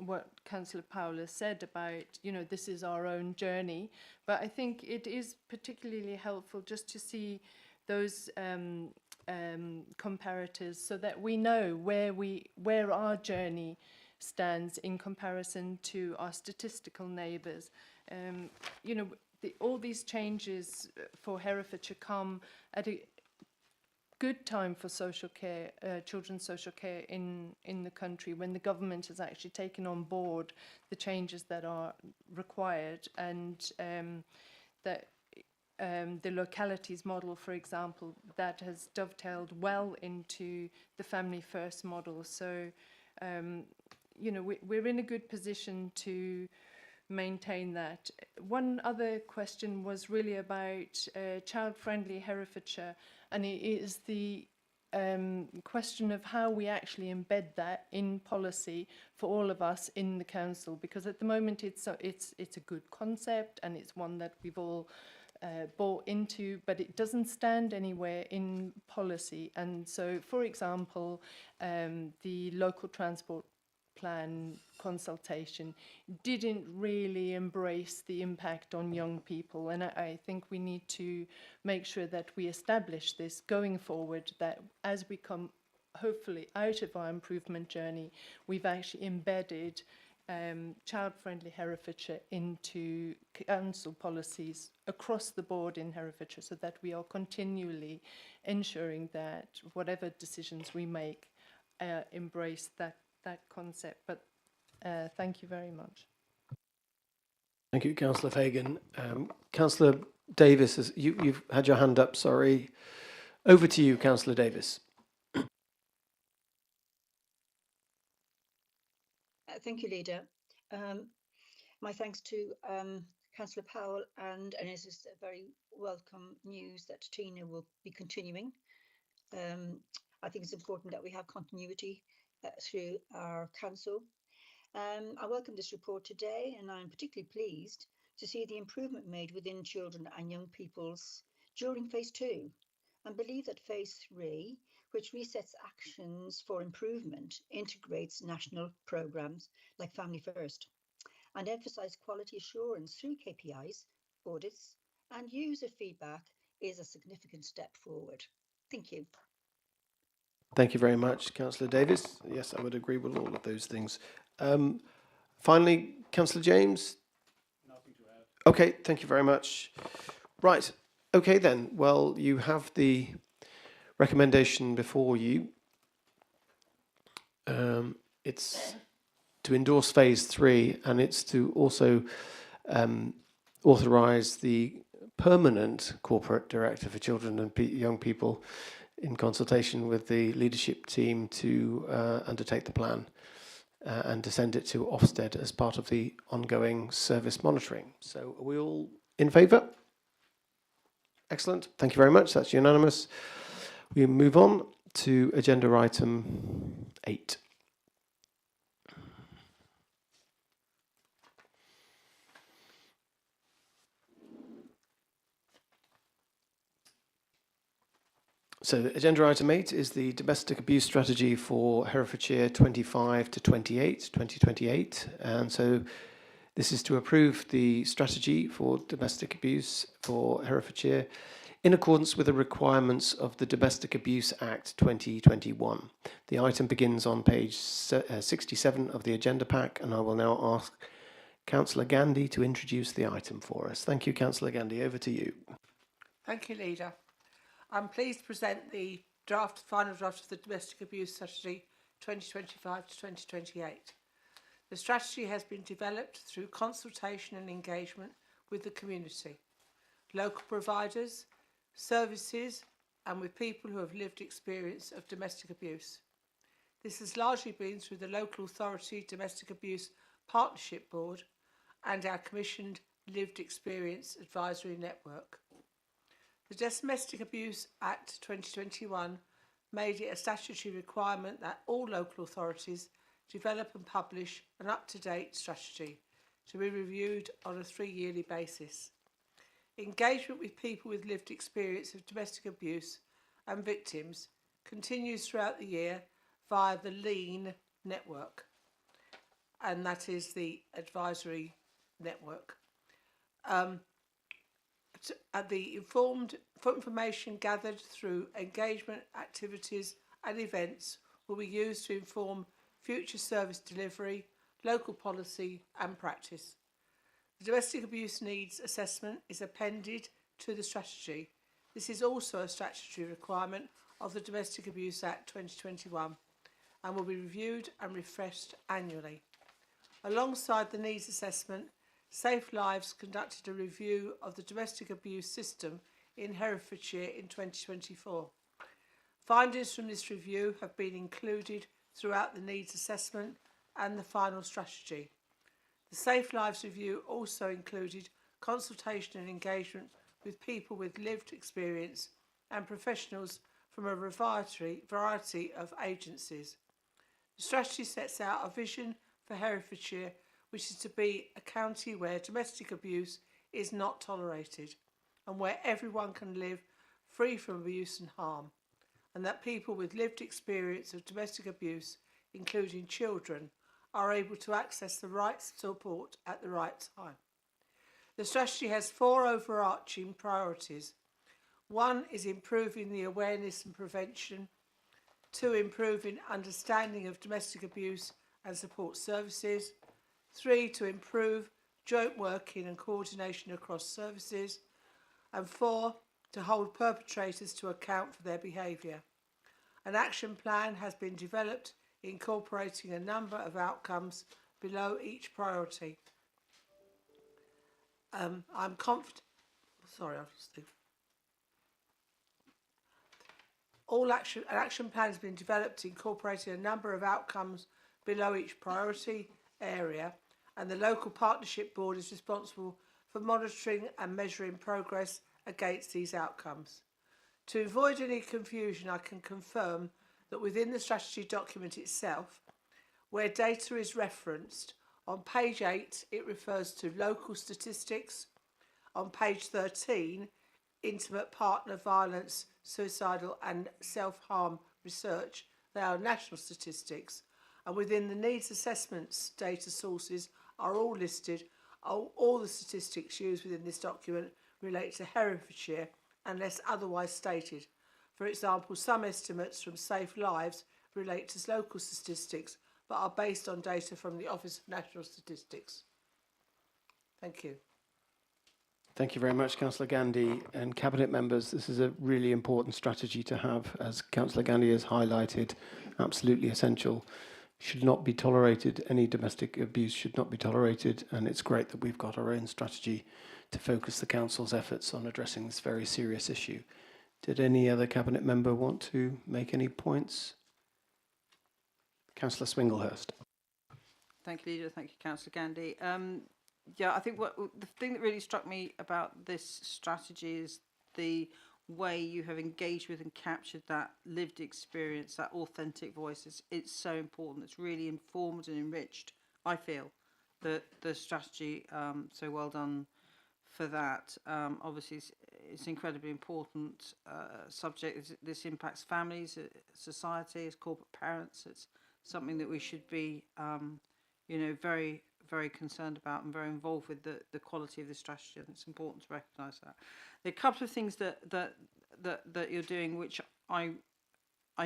what Councillor Powell has said about, you know, this is our own journey, but I think it is particularly helpful just to see those comparators so that we know where our journey stands in comparison to our statistical neighbours. You know, all these changes for Herefordshire come at a good time for social care, children's social care in the country, when the government has actually taken on board the changes that are required, and that the localities model, for example, that has dovetailed well into the family first model. So you know, we're in a good position to maintain that. One other question was really about child-friendly Herefordshire, and it is the question of how we actually embed that in policy for all of us in the council, because at the moment it's a good concept and it's one that we've all bought into, but it doesn't stand anywhere in policy. And so, for example, the local transport plan consultation didn't really embrace the impact on young people, and I think we need to make sure that we establish this going forward, that as we come hopefully out of our improvement journey, we've actually embedded child-friendly Herefordshire into council policies across the board in Herefordshire, so that we are continually ensuring that whatever decisions we make embrace that concept. But thank you very much. Thank you, Councillor Fagan. Councillor Davis, you've had your hand up, sorry. Over to you, Councillor Davis. Thank you, Leader. My thanks to Councillor Powell, and it is a very welcome news that Tina will be continuing. I think it's important that we have continuity through our council. I welcome this report today, and I'm particularly pleased to see the improvement made within children and young people's during phase 2, and believe that phase 3, which resets actions for improvement, integrates national programmes like Family First, and emphasise quality assurance through KPIs, audits, and user feedback is a significant step forward. Thank you. Thank you very much, Councillor Davis. Yes, I would agree with all of those things. Finally, Councillor James? Nothing to add. Okay, thank you very much. Right, okay then. Well, you have the recommendation before you. It's to endorse phase 3, and it's to also authorise the permanent corporate director for children and young people in consultation with the leadership team to undertake the plan and to send it to Ofsted as part of the ongoing service monitoring. So are we all in favour? Excellent. Thank you very much. That's unanimous. We move on to agenda item 8. So agenda item 8 is the domestic abuse strategy for Herefordshire 25 to 2028. And so this is to approve the strategy for domestic abuse for Herefordshire in accordance with the requirements of the Domestic Abuse Act 2021. The item begins on page 67 of the agenda pack, and I will now ask Councillor Gandhi to introduce the item for us. Thank you, Councillor Gandhi. Over to you. Thank you, Leader. I'm pleased to present the final draft of the Domestic Abuse Strategy 2025 to 2028. The strategy has been developed through consultation and engagement with the community, local providers, services, and with people who have lived experience of domestic abuse. This has largely been through the Local Authority Domestic Abuse Partnership Board and our commissioned Lived Experience Advisory Network. The Domestic Abuse Act 2021 made it a statutory requirement that all local authorities develop and publish an up-to-date strategy to be reviewed on a 3-yearly basis. Engagement with people with lived experience of domestic abuse and victims continues throughout the year via the LEAN network, and that is the advisory network. Information gathered through engagement activities and events will be used to inform future service delivery, local policy and practice. The Domestic Abuse Needs Assessment is appended to the strategy. This is also a statutory requirement of the Domestic Abuse Act 2021 and will be reviewed and refreshed annually. Alongside the needs assessment, Safe Lives conducted a review of the domestic abuse system in Herefordshire in 2024. Findings from this review have been included throughout the needs assessment and the final strategy. The Safe Lives review also included consultation and engagement with people with lived experience and professionals from a variety of agencies. The strategy sets out a vision for Herefordshire, which is to be a county where domestic abuse is not tolerated and where everyone can live free from abuse and harm, and that people with lived experience of domestic abuse, including children, are able to access the right support at the right time. The strategy has 4 overarching priorities. 1 is improving the awareness and prevention. 2, improving understanding of domestic abuse and support services. 3, to improve joint working and coordination across services. And 4, to hold perpetrators to account for their behaviour. An action plan has been developed incorporating a number of outcomes below each priority. I'm confident. Sorry, I'll just think. An action plan has been developed incorporating a number of outcomes below each priority area, and the local partnership board is responsible for monitoring and measuring progress against these outcomes. To avoid any confusion, I can confirm that within the strategy document itself, where data is referenced, on page 8 it refers to local statistics, on page 13 intimate partner violence, suicidal and self-harm research, they are national statistics, and within the needs assessments data sources are all listed. All the statistics used within this document relate to Herefordshire unless otherwise stated. For example, some estimates from Safe Lives relate to local statistics but are based on data from the Office of National Statistics. Thank you. Thank you very much, Councillor Gandhi. And Cabinet members, this is a really important strategy to have, as Councillor Gandhi has highlighted, absolutely essential. Should not be tolerated, any domestic abuse should not be tolerated, and it's great that we've got our own strategy to focus the council's efforts on addressing this very serious issue. Did any other cabinet member want to make any points? Councillor Swinglehurst. Thank you, Leader. Thank you, Councillor Gandy. Yeah, I think the thing that really struck me about this strategy is the way you have engaged with and captured that lived experience, that authentic voice. It's so important. It's really informed and enriched, I feel, the strategy. So well done for that. Obviously, it's incredibly important subject. This impacts families, society, as corporate parents. It's something that we should be, very, very concerned about and very involved with the quality of the strategy. And it's important to recognise that. There are a couple of things that you're doing, which I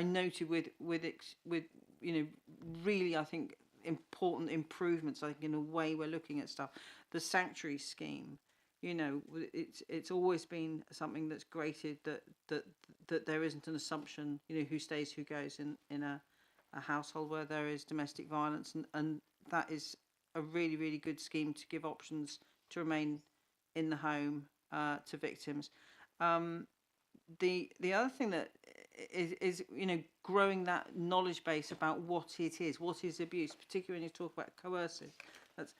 noted with really, I think, important improvements. I think in a way we're looking at stuff. The sanctuary scheme, it's always been something that's grated that there isn't an assumption, who stays, who goes in a household where there is domestic violence, and that is a really, really good scheme to give options to remain in the home to victims. The other thing that is growing that knowledge base about what it is, what is abuse, particularly when you talk about coercive. That's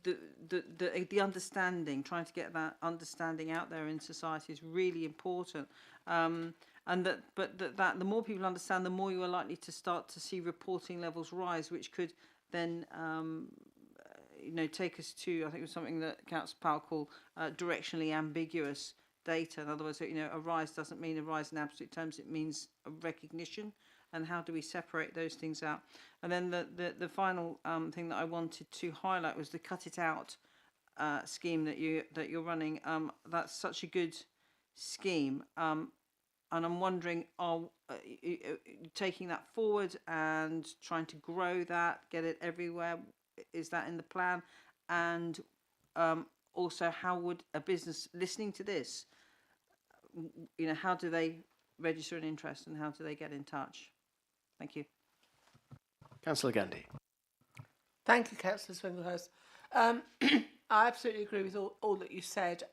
the understanding, trying to get that understanding out there in society is really important. And that the more people understand, the more you are likely to start to see reporting levels rise, which could then take us to, I think it was something that Councillor Powell called directionally ambiguous data. In other words, a rise doesn't mean a rise in absolute terms, it means a recognition. And how do we separate those things out? And then the final thing that I wanted to highlight was the Cut It Out scheme that you're running. That's such a good scheme. And I'm wondering, are you taking that forward and trying to grow that, get it everywhere? Is that in the plan? And also, how would a business listening to this, how do they register an interest and how do they get in touch? Thank you. Councillor Gandy. Thank you, Councillor Swinglehurst. I absolutely agree with all that you said,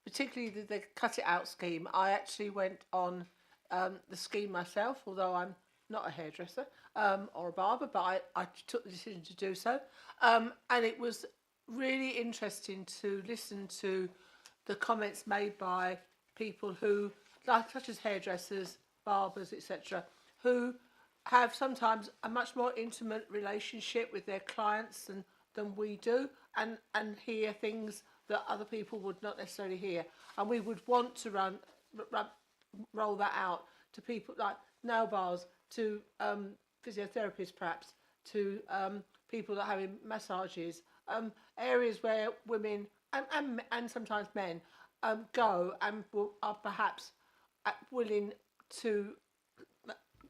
particularly the Cut It Out scheme. I actually went on the scheme myself, although I'm not a hairdresser or a barber, but I took the decision to do so. And it was really interesting to listen to the comments made by people who, such as hairdressers, barbers, etc., who have sometimes a much more intimate relationship with their clients than we do, and hear things that other people would not necessarily hear. And we would want to roll that out to people like nail bars, to physiotherapists perhaps, to people that are having massages, areas where women and sometimes men go and are perhaps willing to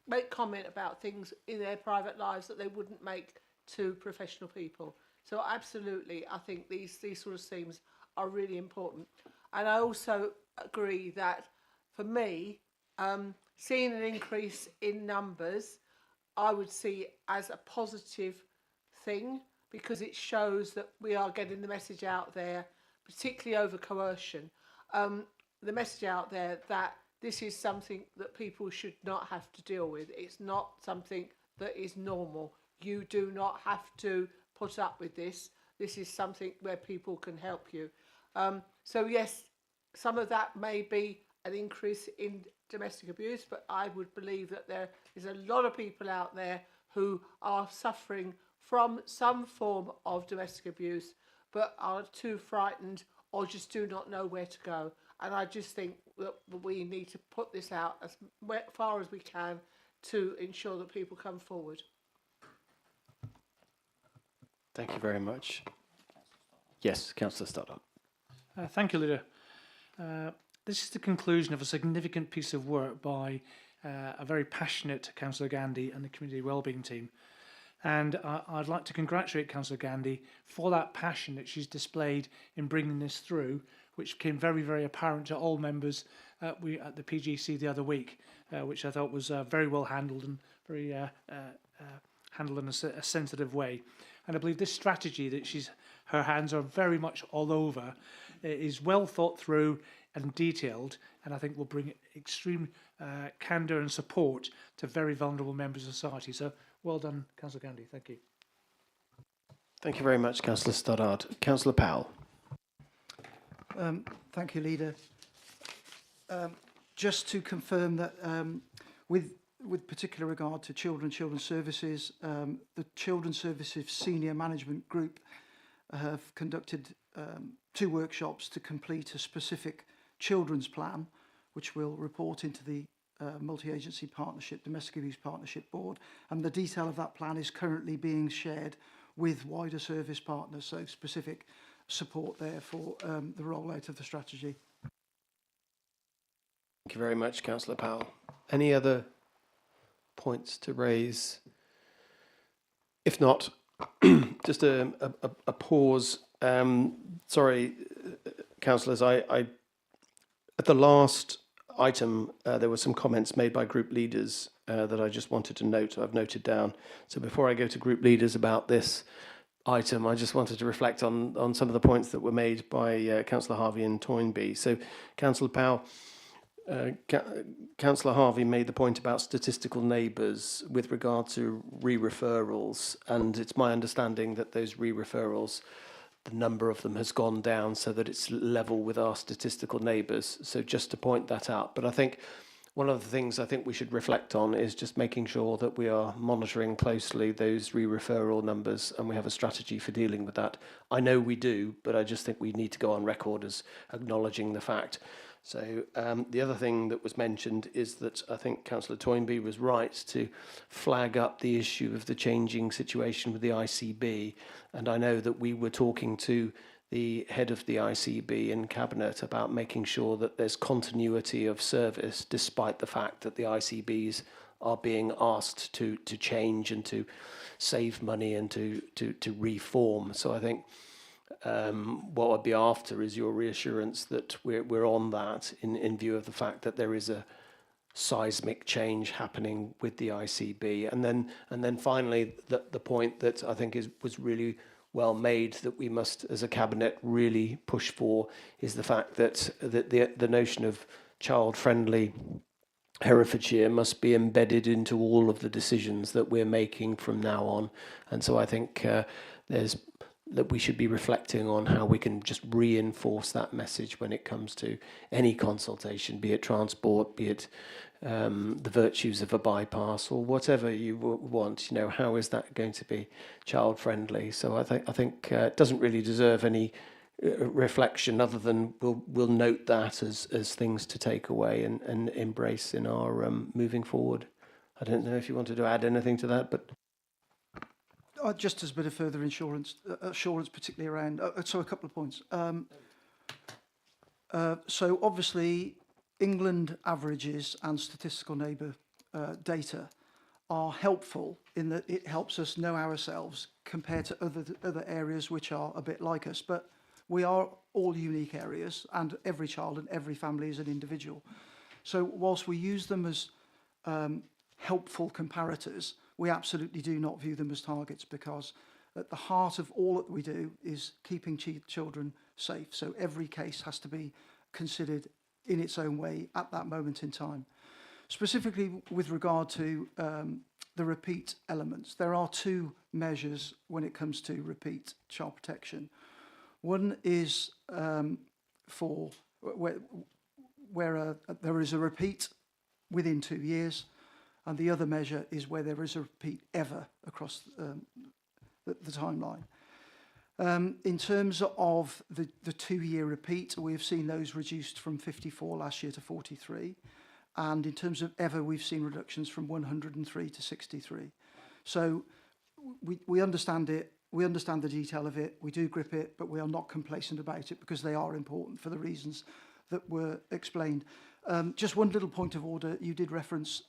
make comment about things in their private lives that they wouldn't make to professional people. So absolutely, I think these sort of schemes are really important. And I also agree that for me, seeing an increase in numbers, I would see as a positive thing, because it shows that we are getting the message out there, particularly over coercion, the message out there that this is something that people should not have to deal with. It's not something that is normal. You do not have to put up with this. This is something where people can help you. So yes, some of that may be an increase in domestic abuse, but I would believe that there is a lot of people out there who are suffering from some form of domestic abuse, but are too frightened or just do not know where to go. And I just think that we need to put this out as far as we can to ensure that people come forward. Thank you very much. Yes, Councillor Stoddart. Thank you, Leader. This is the conclusion of a significant piece of work by a very passionate Councillor Gandy and the Community Wellbeing team. And I'd like to congratulate Councillor Gandy for that passion that she's displayed in bringing this through, which became very, very apparent to all members at the PGC the other week, which I thought was very well handled and very handled in a sensitive way. And I believe this strategy that her hands are very much all over is well thought through and detailed, and I think will bring extreme candour and support to very vulnerable members of society. So well done, Councillor Gandy. Thank you. Thank you very much, Councillor Stoddart. Councillor Powell. Thank you, Leader. Just to confirm that with particular regard to children's services, the Children's Services Senior Management Group have conducted 2 workshops to complete a specific children's plan, which will report into the Multi-Agency Partnership, Domestic Abuse Partnership Board, and the detail of that plan is currently being shared with wider service partners, so specific support there for the rollout of the strategy. Thank you very much, Councillor Powell. Any other points to raise? If not, just a pause. Sorry, councillors, I at the last item, there were some comments made by group leaders that I just wanted to note. I've noted down. So before I go to group leaders about this item, I just wanted to reflect on some of the points that were made by Councillor Harvey and Toynbee. So, Councillor Powell, Councillor Harvey made the point about statistical neighbours with regard to re-referrals, and it's my understanding that those re-referrals, the number of them has gone down so that it's level with our statistical neighbours. So just to point that out. But I think one of the things I think we should reflect on is just making sure that we are monitoring closely those re-referral numbers and we have a strategy for dealing with that. I know we do, but I just think we need to go on record as acknowledging the fact. So the other thing that was mentioned is that I think Councillor Toynbee was right to flag up the issue of the changing situation with the ICB. And I know that we were talking to the head of the ICB in Cabinet about making sure that there's continuity of service despite the fact that the ICBs are being asked to change and to save money and to reform. So I think what I'd be after is your reassurance that we're on that in view of the fact that there is a seismic change happening with the ICB. And then finally, the point that I think was really well made that we must, as a cabinet, really push for is the fact that the notion of child-friendly Herefordshire must be embedded into all of the decisions that we're making from now on. And so I think that we should be reflecting on how we can just reinforce that message when it comes to any consultation, be it transport, be it the virtues of a bypass or whatever you want. You know, how is that going to be child friendly? So I think it doesn't really deserve any reflection other than we'll note that as things to take away and embrace in our moving forward. I don't know if you wanted to add anything to that, but. Just as a bit of further assurance, particularly around, so a couple of points. So obviously, England averages and statistical neighbour data are helpful in that it helps us know ourselves compared to other areas which are a bit like us. But we are all unique areas, and every child and every family is an individual. So whilst we use them as helpful comparators, we absolutely do not view them as targets, because at the heart of all that we do is keeping children safe. So every case has to be considered in its own way at that moment in time. Specifically with regard to the repeat elements, there are 2 measures when it comes to repeat child protection. One is for where there is a repeat within 2 years, and the other measure is where there is a repeat ever across the timeline. In terms of the 2-year repeat, we've seen those reduced from 54 last year to 43. And in terms of ever, we've seen reductions from 103 to 63. So we understand it. We understand the detail of it. We do grip it, but we are not complacent about it because they are important for the reasons that were explained. Just one little point of order. You did reference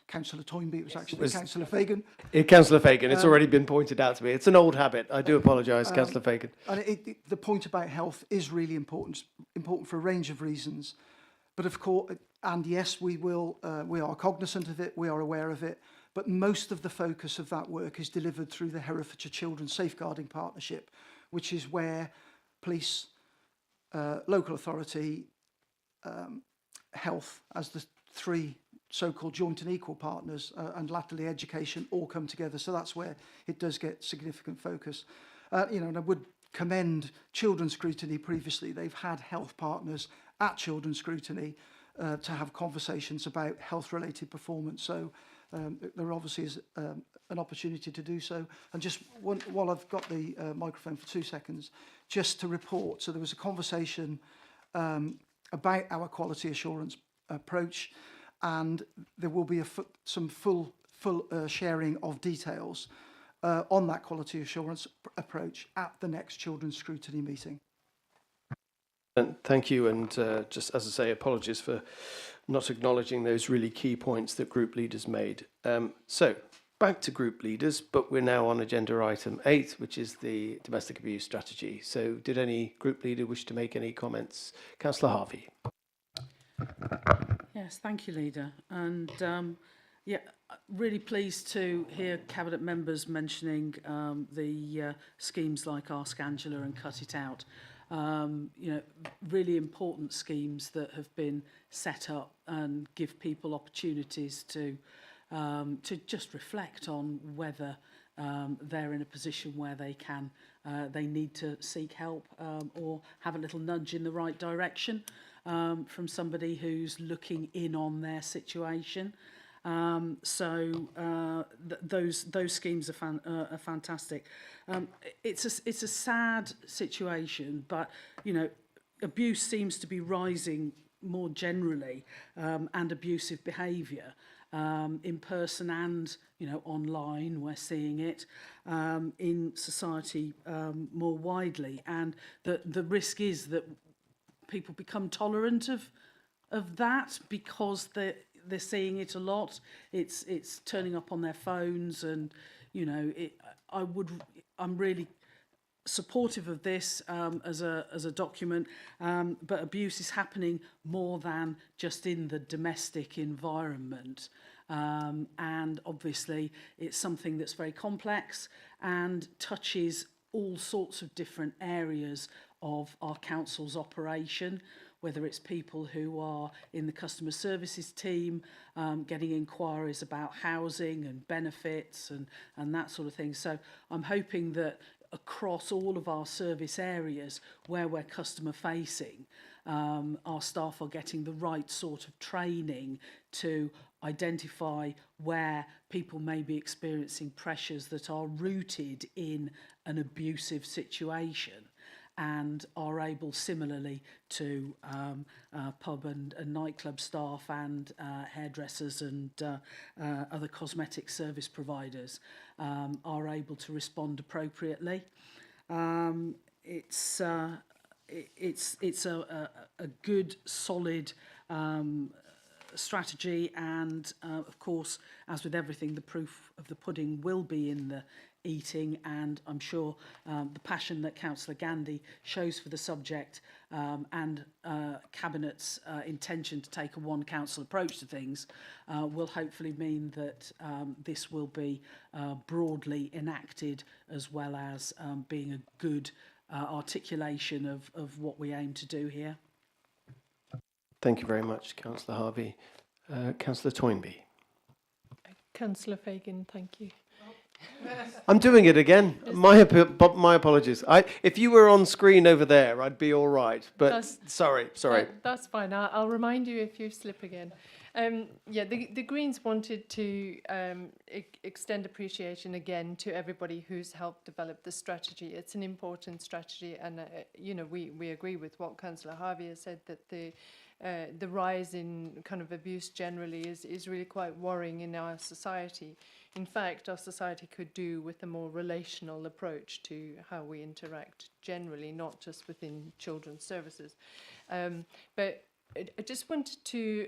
Councillor Toynbee. It was actually Councillor Fagan. Councillor Fagan, it's already been pointed out to me. It's an old habit. I do apologise, Councillor Fagan. And the point about health is really important for a range of reasons. But of course, and yes, we are cognizant of it, we are aware of it, but most of the focus of that work is delivered through the Herefordshire Children's Safeguarding Partnership, which is where police, local authority, health as the three so-called joint and equal partners, and latterly education all come together. So that's where it does get significant focus. And I would commend Children's Scrutiny previously. They've had health partners at Children's Scrutiny to have conversations about health-related performance. So there obviously is an opportunity to do so. And just while I've got the microphone for 2 seconds, just to report. So there was a conversation about our quality assurance approach, and there will be some full sharing of details on that quality assurance approach at the next Children's Scrutiny meeting. And thank you, and just as I say, apologies for not acknowledging those really key points that group leaders made. So back to group leaders, but we're now on agenda item 8, which is the domestic abuse strategy. So did any group leader wish to make any comments? Councillor Harvey. Yes, thank you, Leader. And really pleased to hear Cabinet members mentioning the schemes like Ask Angela and Cut It Out. Really important schemes that have been set up and give people opportunities to just reflect on whether they're in a position where they need to seek help or have a little nudge in the right direction from somebody who's looking in on their situation. Those schemes are fantastic. It's a sad situation, but abuse seems to be rising more generally, and abusive behaviour in person and online. We're seeing it in society more widely, and the risk is that people become tolerant of that because they're seeing it a lot. It's turning up on their phones, and I'm really supportive of this as a document, but abuse is happening more than just in the domestic environment, and obviously it's something that's very complex and touches all sorts of different areas of our council's operation, whether it's people who are in the customer services team, getting inquiries about housing and benefits and that sort of thing. So I'm hoping that across all of our service areas where we're customer facing, our staff are getting the right sort of training to identify where people may be experiencing pressures that are rooted in an abusive situation, and are able similarly to pub and nightclub staff and hairdressers and other cosmetic service providers are able to respond appropriately. It's a good, solid strategy, and of course, as with everything, the proof of the pudding will be in the eating, and I'm sure the passion that Councillor Gandhi shows for the subject and Cabinet's intention to take a one council approach to things will hopefully mean that this will be broadly enacted, as well as being a good articulation of what we aim to do here. Thank you very much, Councillor Harvey. Councillor Toynbee. Councillor Fagan, thank you. I'm doing it again. My apologies. If you were on screen over there, I'd be all right. But sorry. That's fine. I'll remind you if you slip again. The Greens wanted to extend appreciation again to everybody who's helped develop the strategy. It's an important strategy, and we agree with what Councillor Harvey has said, that the rise in kind of abuse generally is really quite worrying in our society. In fact, our society could do with a more relational approach to how we interact generally, not just within children's services. But I just wanted to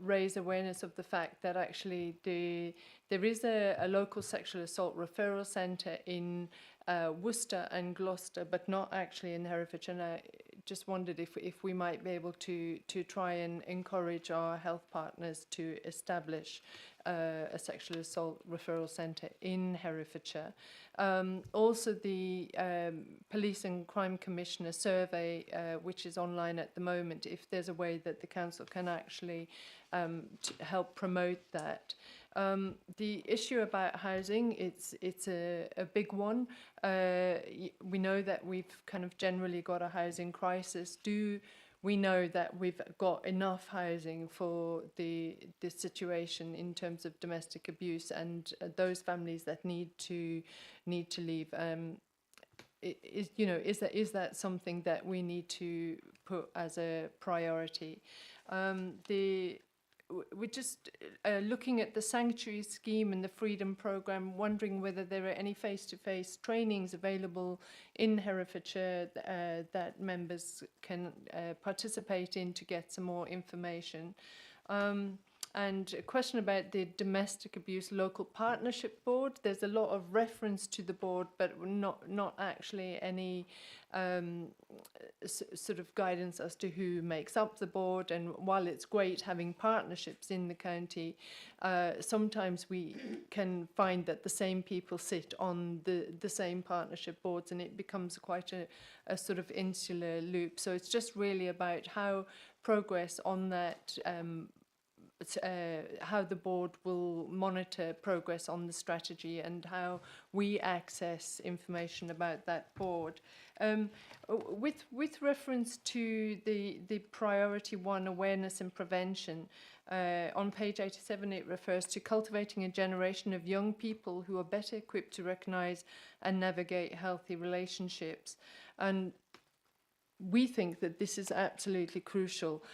raise awareness of the fact that actually there is a local sexual assault referral centre in Worcester and Gloucester, but not actually in Herefordshire. And I just wondered if we might be able to try and encourage our health partners to establish a sexual assault referral centre in Herefordshire. Also, the Police and Crime Commissioner survey, which is online at the moment, if there's a way that the council can actually help promote that. The issue about housing, it's a big one. We know that we've kind of generally got a housing crisis. We know that we've got enough housing for the situation in terms of domestic abuse and those families that need to leave. Is that something that we need to put as a priority? We're just looking at the sanctuary scheme and the freedom programme, wondering whether there are any face-to-face trainings available in Herefordshire that members can participate in to get some more information. And a question about the Domestic Abuse Local Partnership Board. There's a lot of reference to the board, but not actually any sort of guidance as to who makes up the board. And while it's great having partnerships in the county, sometimes we can find that the same people sit on the same partnership boards, and it becomes quite a sort of insular loop. So it's just really about how progress on that how the board will monitor progress on the strategy and how we access information about that board. With reference to the priority 1, awareness and prevention, on page 87 it refers to cultivating a generation of young people who are better equipped to recognise and navigate healthy relationships. And we think that this is absolutely crucial.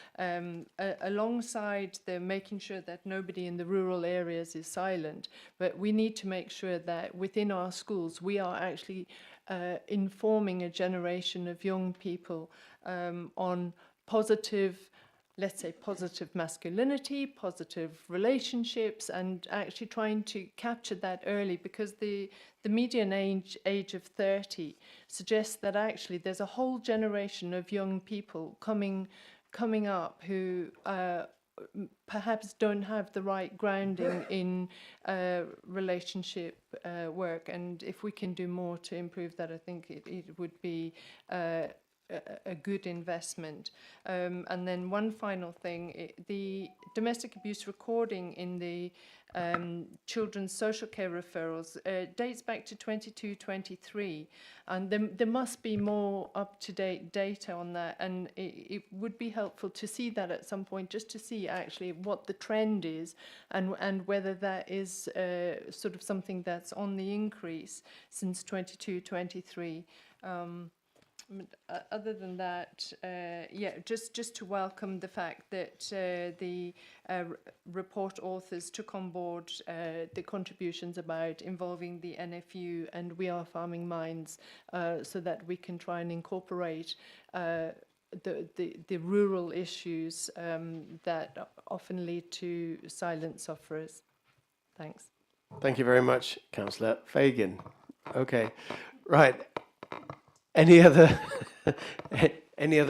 Alongside the making sure that nobody in the rural areas is silent, but we need to make sure that within our schools we are actually informing a generation of young people on positive, let's say, positive masculinity, positive relationships, and actually trying to capture that early, because the median age of 30 suggests that actually there's a whole generation of young people coming up who perhaps don't have the right grounding in relationship work. And if we can do more to improve that, I think it would be a good investment. And then one final thing, the domestic abuse recording in the children's social care referrals dates back to 22-23, and there must be more up-to-date data on that, and it would be helpful to see that at some point, just to see actually what the trend is and whether that is sort of something that's on the increase since 22-23. Other than that, just to welcome the fact that the report authors took on board the contributions about involving the NFU and We Are Farming Minds, so that we can try and incorporate the rural issues that often lead to silent sufferers. Thanks. Thank you very much, Councillor Fagan. Okay, right. Any other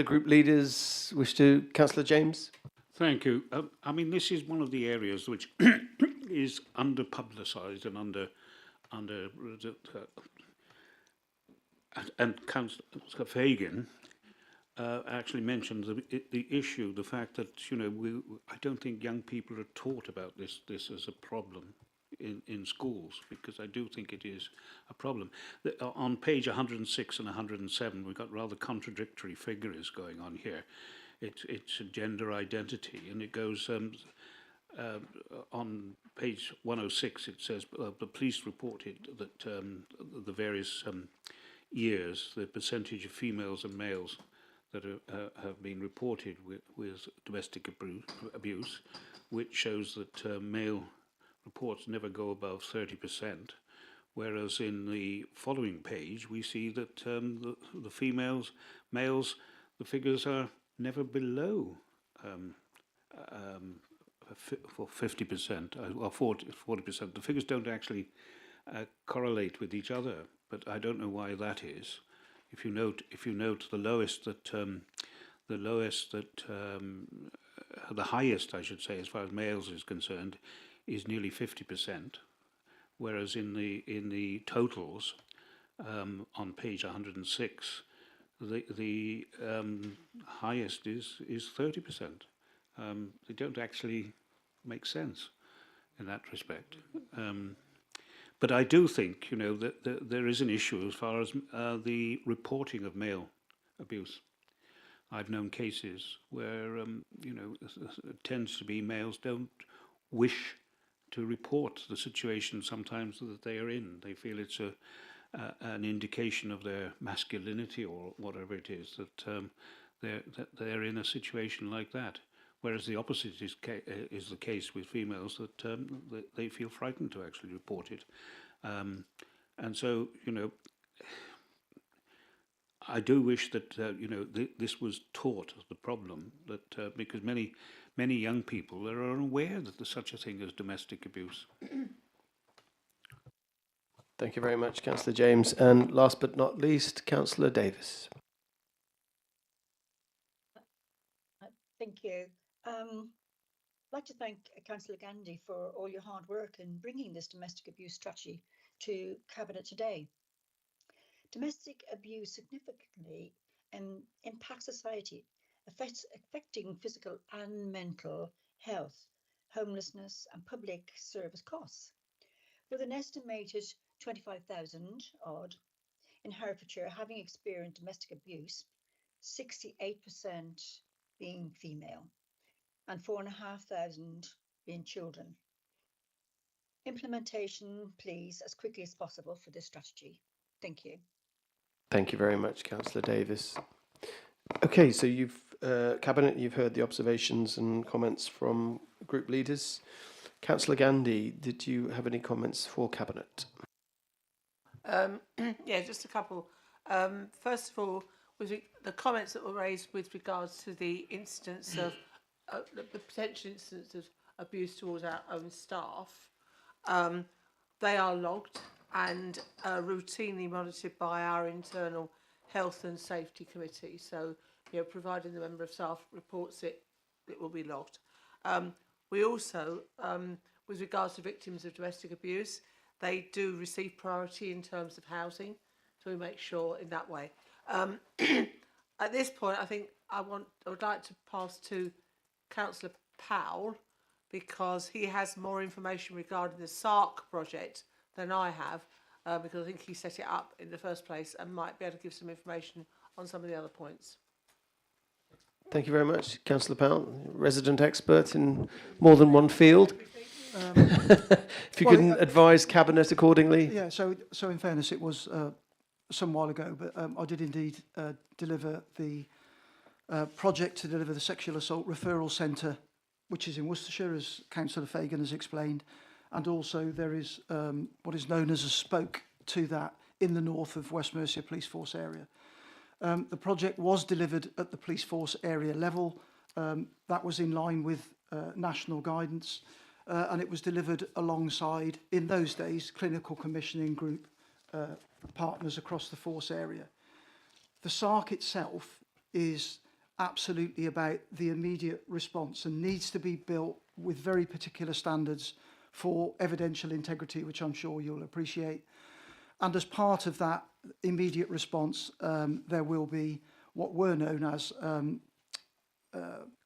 group leaders wish to? Councillor James? Thank you. I mean, this is one of the areas which is under-publicised and and Councillor Fagan actually mentioned the issue, the fact that, I don't think young people are taught about this as a problem in schools, because I do think it is a problem. On page 106 and 107, we've got rather contradictory figures going on here. It's a gender identity, and it goes on page 106. It says the police reported that the various years, the percentage of females and males that have been reported with domestic abuse, which shows that male reports never go above 30%, whereas in the following page we see that the males, the figures are never below for 50% or 40%. The figures don't actually correlate with each other, but I don't know why that is. If you note the highest, I should say, as far as males is concerned, is nearly 50%, whereas in the totals on page 106, the highest is 30%. They don't actually make sense in that respect. But I do think, you know, that there is an issue as far as the reporting of male abuse. I've known cases where, you know, it tends to be males don't wish to report the situation sometimes that they are in. They feel it's an indication of their masculinity or whatever it is, that they're in a situation like that. Whereas the opposite is the case with females, that they feel frightened to actually report it. And so, you know, I do wish that, you know, this was taught as the problem, that because many young people are unaware that there's such a thing as domestic abuse. Thank you very much, Councillor James. And last but not least, Councillor Davis. Thank you. I'd like to thank Councillor Gandy for all your hard work in bringing this domestic abuse strategy to Cabinet today. Domestic abuse significantly impacts society, affecting physical and mental health, homelessness and public service costs. With an estimated 25,000 odd in Herefordshire having experienced domestic abuse, 68% being female and 4,500 being children. Implementation, please, as quickly as possible for this strategy. Thank you. Thank you very much, Councillor Davis. Okay, so you've, Cabinet, you've heard the observations and comments from group leaders. Councillor Gandy, did you have any comments for Cabinet? Yeah, just a couple. First of all, with the comments that were raised with regards to the incidence of the potential incidence of abuse towards our own staff, they are logged and routinely monitored by our internal health and safety committee. So, you know, providing the member of staff reports it, it will be logged. We also, with regards to victims of domestic abuse, they do receive priority in terms of housing, so we make sure in that way. At this point, I think I would like to pass to Councillor Powell, because he has more information regarding the SARC project than I have, because I think he set it up in the first place and might be able to give some information on some of the other points. Thank you very much, Councillor Powell, resident expert in more than one field. If you can advise Cabinet accordingly. Yeah, so in fairness, it was some while ago, but I did indeed deliver the project to deliver the Sexual Assault Referral Centre, which is in Worcestershire, as Councillor Fagan has explained. And also there is what is known as a spoke to that in the north of West Mercia Police Force area. The project was delivered at the police force area level. That was in line with national guidance, and it was delivered alongside, in those days, clinical commissioning group partners across the force area. The SARC itself is absolutely about the immediate response and needs to be built with very particular standards for evidential integrity, which I'm sure you'll appreciate. And as part of that immediate response, there will be what were known as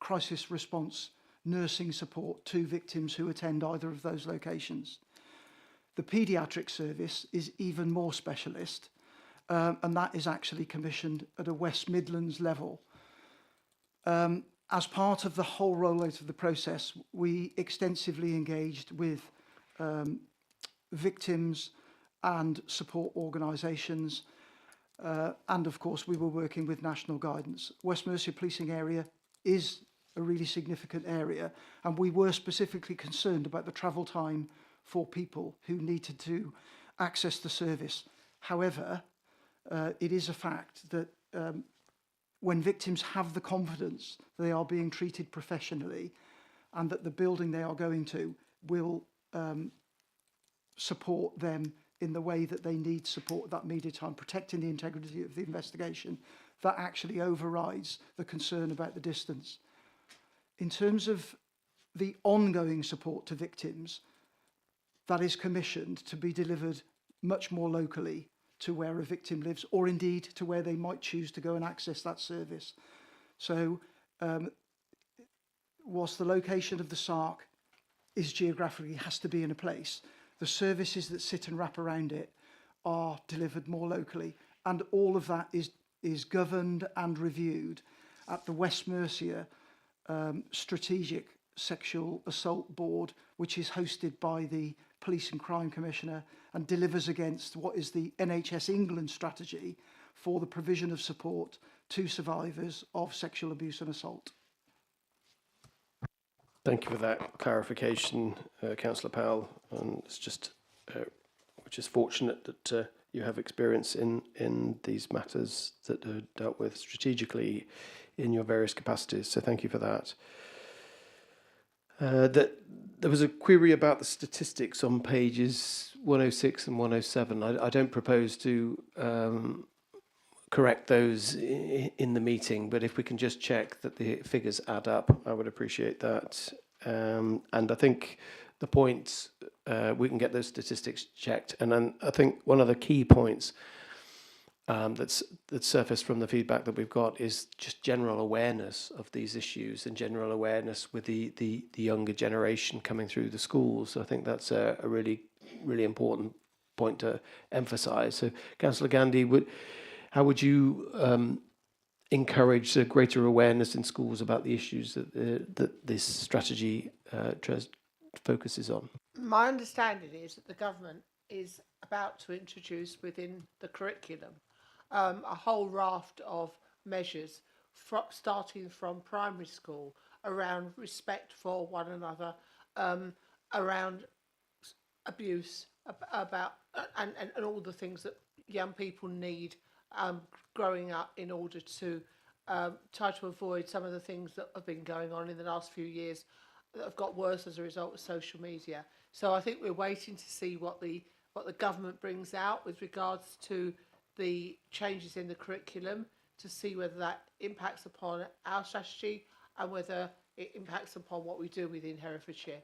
crisis response nursing support to victims who attend either of those locations. The paediatric service is even more specialist, and that is actually commissioned at a West Midlands level. As part of the whole rollout of the process, we extensively engaged with victims and support organisations, and of course we were working with national guidance. West Mercia policing area is a really significant area, and we were specifically concerned about the travel time for people who needed to access the service. However, it is a fact that when victims have the confidence they are being treated professionally and that the building they are going to will support them in the way that they need support at that media time, protecting the integrity of the investigation, that actually overrides the concern about the distance. In terms of the ongoing support to victims, that is commissioned to be delivered much more locally to where a victim lives, or indeed to where they might choose to go and access that service. So whilst the location of the SARC is geographically has to be in a place, the services that sit and wrap around it are delivered more locally, and all of that is governed and reviewed at the West Mercia Strategic Sexual Assault Board, which is hosted by the Police and Crime Commissioner and delivers against what is the NHS England strategy for the provision of support to survivors of sexual abuse and assault. Thank you for that clarification, Councillor Powell. And it's just, which is fortunate that you have experience in these matters that are dealt with strategically in your various capacities. So thank you for that. There was a query about the statistics on pages 106 and 107. I don't propose to correct those in the meeting, but if we can just check that the figures add up, I would appreciate that. And I think the points, we can get those statistics checked. And then I think one of the key points that's surfaced from the feedback that we've got is just general awareness of these issues and general awareness with the younger generation coming through the schools. So I think that's a really, really important point to emphasise. So, Councillor Gandhi, how would you encourage a greater awareness in schools about the issues that this strategy focuses on? My understanding is that the government is about to introduce within the curriculum a whole raft of measures starting from primary school around respect for one another, around abuse, about and all the things that young people need growing up in order to try to avoid some of the things that have been going on in the last few years that have got worse as a result of social media. So I think we're waiting to see what the government brings out with regards to the changes in the curriculum, to see whether that impacts upon our strategy and whether it impacts upon what we do within Herefordshire.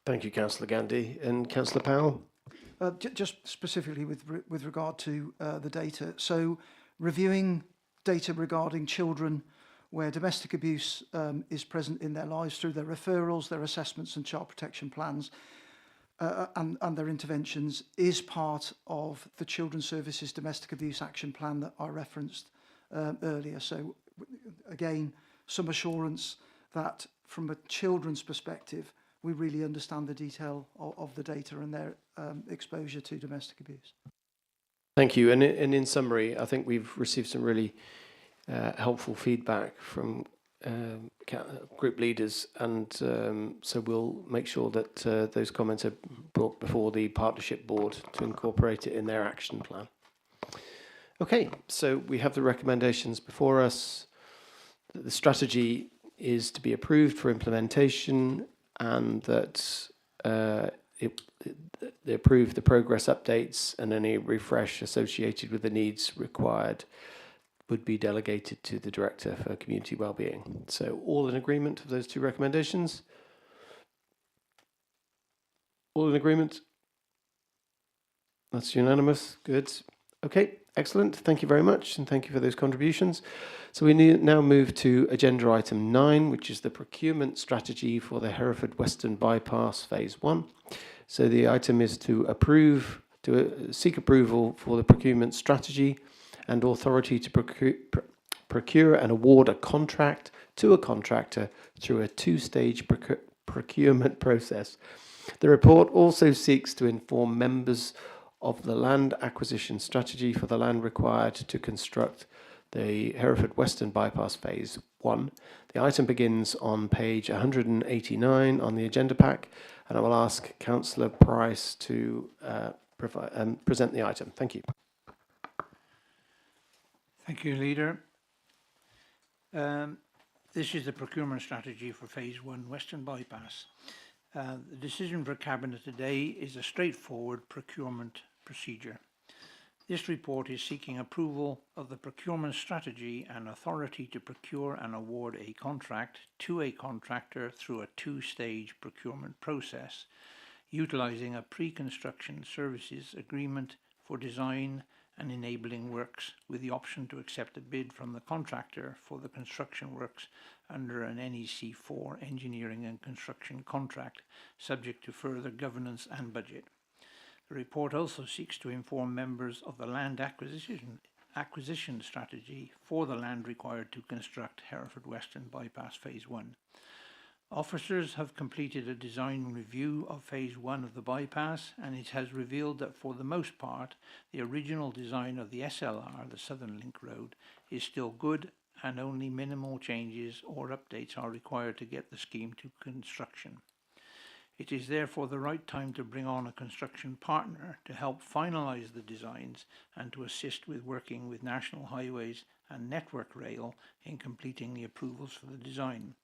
Thank you, Councillor Gandhi. And Councillor Powell? Just specifically with regard to the data. So reviewing data regarding children where domestic abuse is present in their lives through their referrals, their assessments and child protection plans, and their interventions is part of the Children's Services Domestic Abuse Action Plan that I referenced earlier. So again, some assurance that from a children's perspective, we really understand the detail of the data and their exposure to domestic abuse. Thank you. And in summary, I think we've received some really helpful feedback from group leaders, and so we'll make sure that those comments are brought before the partnership board to incorporate it in their action plan. Okay, so we have the recommendations before us. The strategy is to be approved for implementation, and that they approve the progress updates, and any refresh associated with the needs required would be delegated to the Director for Community Wellbeing. So all in agreement of those two recommendations? All in agreement? That's unanimous. Good. Okay, excellent. Thank you very much, and thank you for those contributions. So we now move to agenda item 9, which is the procurement strategy for the Hereford Western Bypass Phase 1. So the item is to seek approval for the procurement strategy and authority to procure and award a contract to a contractor through a two-stage procurement process. The report also seeks to inform members of the land acquisition strategy for the land required to construct the Hereford Western Bypass Phase 1. The item begins on page 189 on the agenda pack, and I will ask Councillor Price to present the item. Thank you. Thank you, Leader. This is the procurement strategy for Phase 1 Western Bypass. The decision for Cabinet today is a straightforward procurement procedure. This report is seeking approval of the procurement strategy and authority to procure and award a contract to a contractor through a two-stage procurement process, utilising a pre-construction services agreement for design and enabling works with the option to accept a bid from the contractor for the construction works under an NEC4 engineering and construction contract, subject to further governance and budget. The report also seeks to inform members of the land acquisition strategy for the land required to construct Hereford Western Bypass Phase 1. Officers have completed a design review of Phase 1 of the bypass, and it has revealed that for the most part, the original design of the SLR, the Southern Link Road, is still good, and only minimal changes or updates are required to get the scheme to construction. It is therefore the right time to bring on a construction partner to help finalise the designs and to assist with working with National Highways and Network Rail in completing the approvals for the design.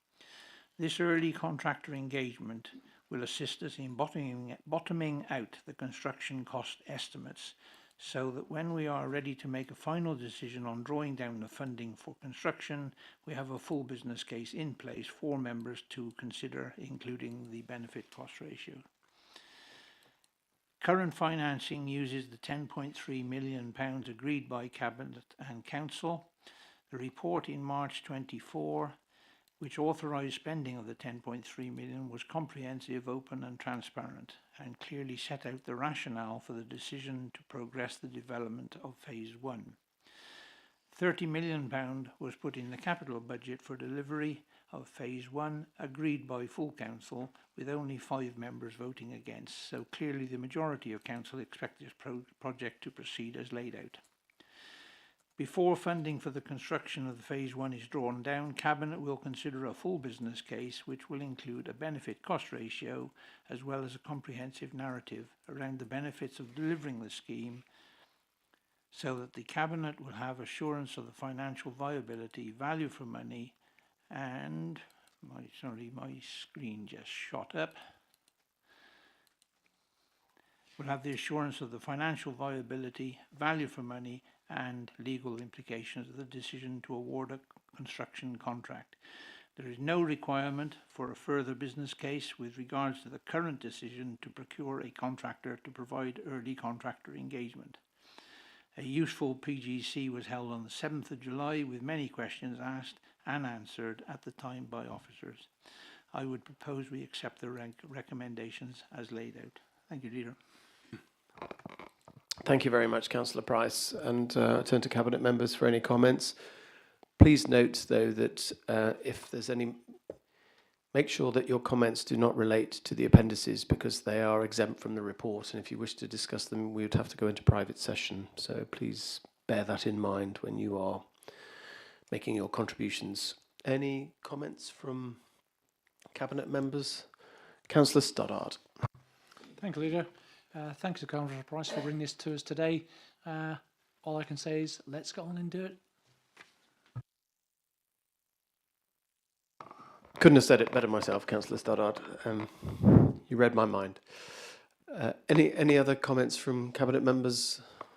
This early contractor engagement will assist us in bottoming out the construction cost estimates, so that when we are ready to make a final decision on drawing down the funding for construction, we have a full business case in place for members to consider, including the benefit cost ratio. Current financing uses the £10.3 million agreed by Cabinet and Council. The report in March 24, which authorised spending of the £10.3 million, was comprehensive, open and transparent, and clearly set out the rationale for the decision to progress the development of Phase 1. £30 million was put in the capital budget for delivery of Phase 1, agreed by full Council, with only 5 members voting against, so clearly the majority of Council expect this project to proceed as laid out. Before funding for the construction of the Phase 1 is drawn down, Cabinet will consider a full business case which will include a benefit cost ratio as well as a comprehensive narrative around the benefits of delivering the scheme, so that the Cabinet will have assurance of the financial viability, value for money, and my screen just shot up. Will have the assurance of the financial viability, value for money, and legal implications of the decision to award a construction contract. There is no requirement for a further business case with regards to the current decision to procure a contractor to provide early contractor engagement. A useful PGC was held on the 7th of July with many questions asked and answered at the time by officers. I would propose we accept the recommendations as laid out. Thank you, Leader. Thank you very much, Councillor Price, and turn to Cabinet members for any comments. Please note, though, that if there's any, make sure that your comments do not relate to the appendices because they are exempt from the report, and if you wish to discuss them, we would have to go into private session. So please bear that in mind when you are making your contributions. Any comments from Cabinet members? Councillor Stoddart. Thank you, Leader. Thanks to Councillor Price for bringing this to us today. All I can say is let's go on and do it. Couldn't have said it better myself, Councillor Stoddart. You read my mind. Any other comments from Cabinet members? I'm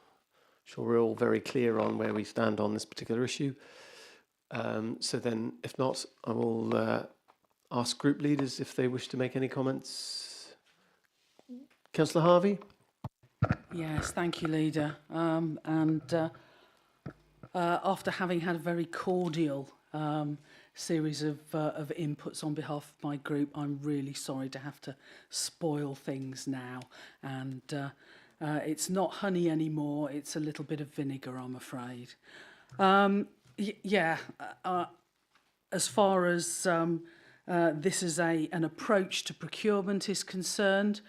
sure we're all very clear on where we stand on this particular issue. So then, if not, I will ask group leaders if they wish to make any comments. Councillor Harvey? Yes, thank you, Leader. After having had a very cordial series of inputs on behalf of my group, I'm really sorry to have to spoil things now. And it's not honey anymore, it's a little bit of vinegar, I'm afraid. As far as this is an approach to procurement is concerned,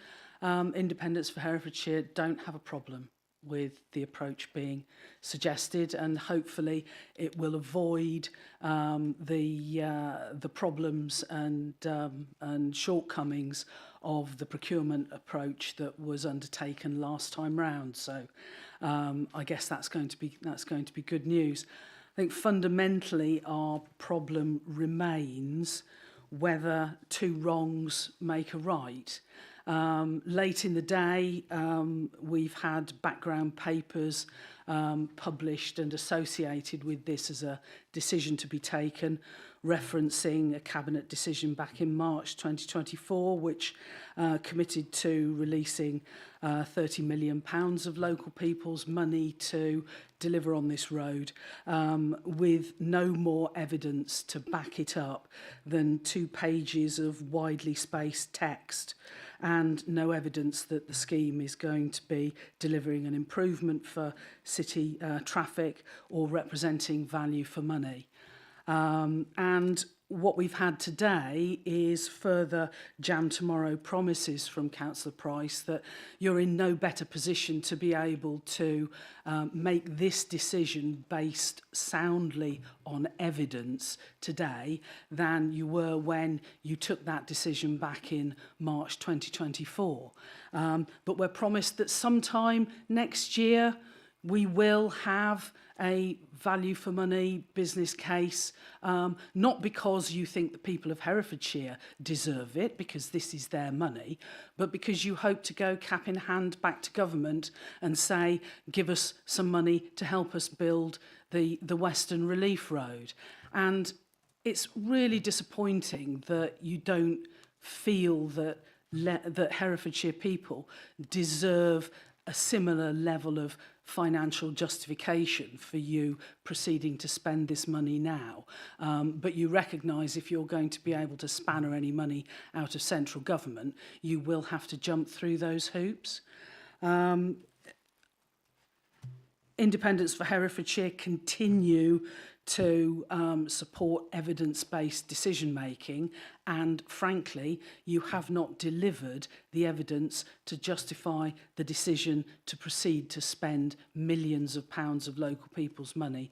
Independents for Herefordshire don't have a problem with the approach being suggested, and hopefully it will avoid the problems and shortcomings of the procurement approach that was undertaken last time round. So I guess that's going to be good news. I think fundamentally our problem remains whether two wrongs make a right. Late in the day, we've had background papers published and associated with this as a decision to be taken, referencing a cabinet decision back in March 2024, which committed to releasing £30 million of local people's money to deliver on this road, with no more evidence to back it up than 2 pages of widely spaced text, and no evidence that the scheme is going to be delivering an improvement for city traffic or representing value for money. And what we've had today is further Jam Tomorrow promises from Councillor Price that you're in no better position to be able to make this decision based soundly on evidence today than you were when you took that decision back in March 2024. But we're promised that sometime next year we will have a value for money business case, not because you think the people of Herefordshire deserve it, because this is their money, but because you hope to go cap in hand back to government and say, give us some money to help us build the Western Relief Road. And it's really disappointing that you don't feel that that Herefordshire people deserve a similar level of financial justification for you proceeding to spend this money now. But you recognise if you're going to be able to spanner any money out of central government, you will have to jump through those hoops. Independents for Herefordshire continue to support evidence-based decision-making, and frankly, you have not delivered the evidence to justify the decision to proceed to spend millions of pounds of local people's money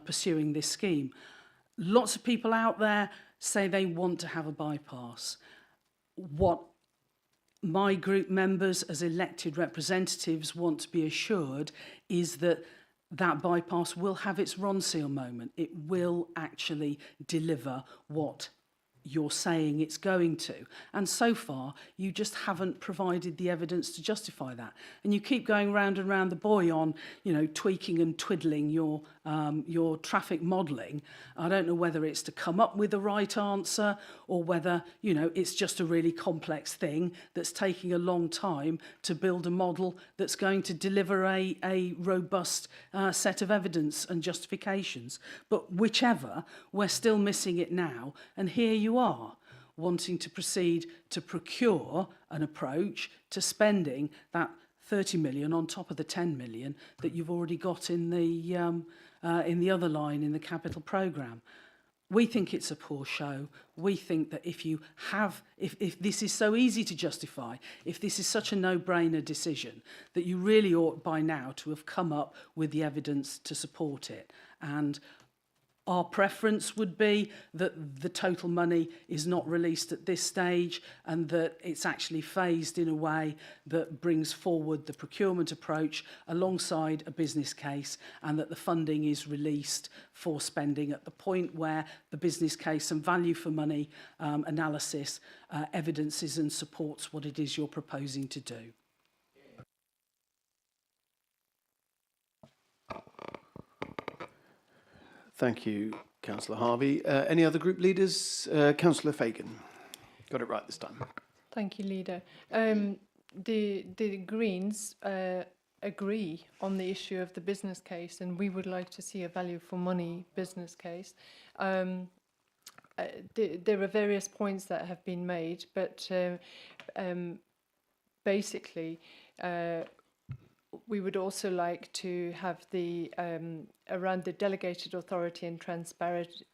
pursuing this scheme. Lots of people out there say they want to have a bypass. What my group members as elected representatives want to be assured is that that bypass will have its Ronseal moment. It will actually deliver what you're saying it's going to. And so far, you just haven't provided the evidence to justify that. And you keep going round and round the buoy on, you know, tweaking and twiddling your traffic modelling. I don't know whether it's to come up with the right answer or whether, you know, it's just a really complex thing that's taking a long time to build a model that's going to deliver a robust set of evidence and justifications. But whichever, we're still missing it now. And here you are, wanting to proceed to procure an approach to spending that 30 million on top of the 10 million that you've already got in the other line in the capital programme. We think it's a poor show. We think that if this is so easy to justify, if this is such a no-brainer decision, that you really ought by now to have come up with the evidence to support it. And our preference would be that the total money is not released at this stage and that it's actually phased in a way that brings forward the procurement approach alongside a business case, and that the funding is released for spending at the point where the business case and value for money analysis evidences and supports what it is you're proposing to do. Thank you, Councillor Harvey. Any other group leaders? Councillor Fagan. Got it right this time. Thank you, Leader. The Greens agree on the issue of the business case, and we would like to see a value for money business case. There are various points that have been made, but basically, we would also like to have the around the delegated authority and transparency.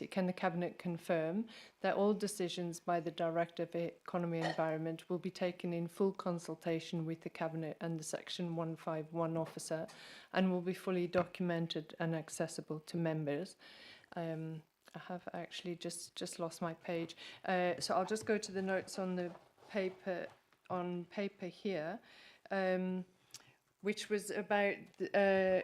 Can the Cabinet confirm that all decisions by the Director of Economy and Environment will be taken in full consultation with the Cabinet and the Section 151 officer, and will be fully documented and accessible to members? I have actually just lost my page, so I'll just go to the notes on the paper here. Which was about the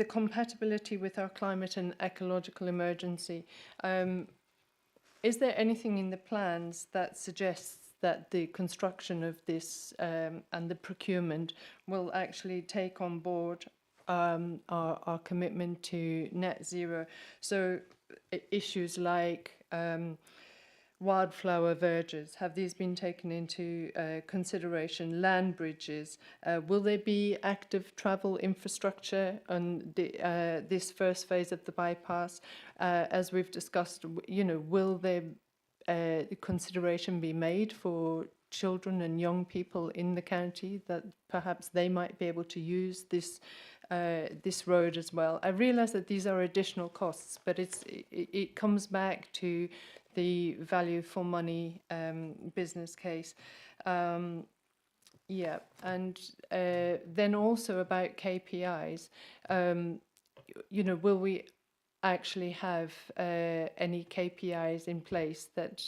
compatibility with our climate and ecological emergency. Is there anything in the plans that suggests that the construction of this and the procurement will actually take on board our commitment to net zero. So issues like wildflower verges, have these been taken into consideration? Land bridges, will there be active travel infrastructure on this first phase of the bypass? As we've discussed, will there consideration be made for children and young people in the county that perhaps they might be able to use this road as well? I realise that these are additional costs, but it comes back to the value for money business case. Yeah, and then also about KPIs, will we actually have any KPIs in place that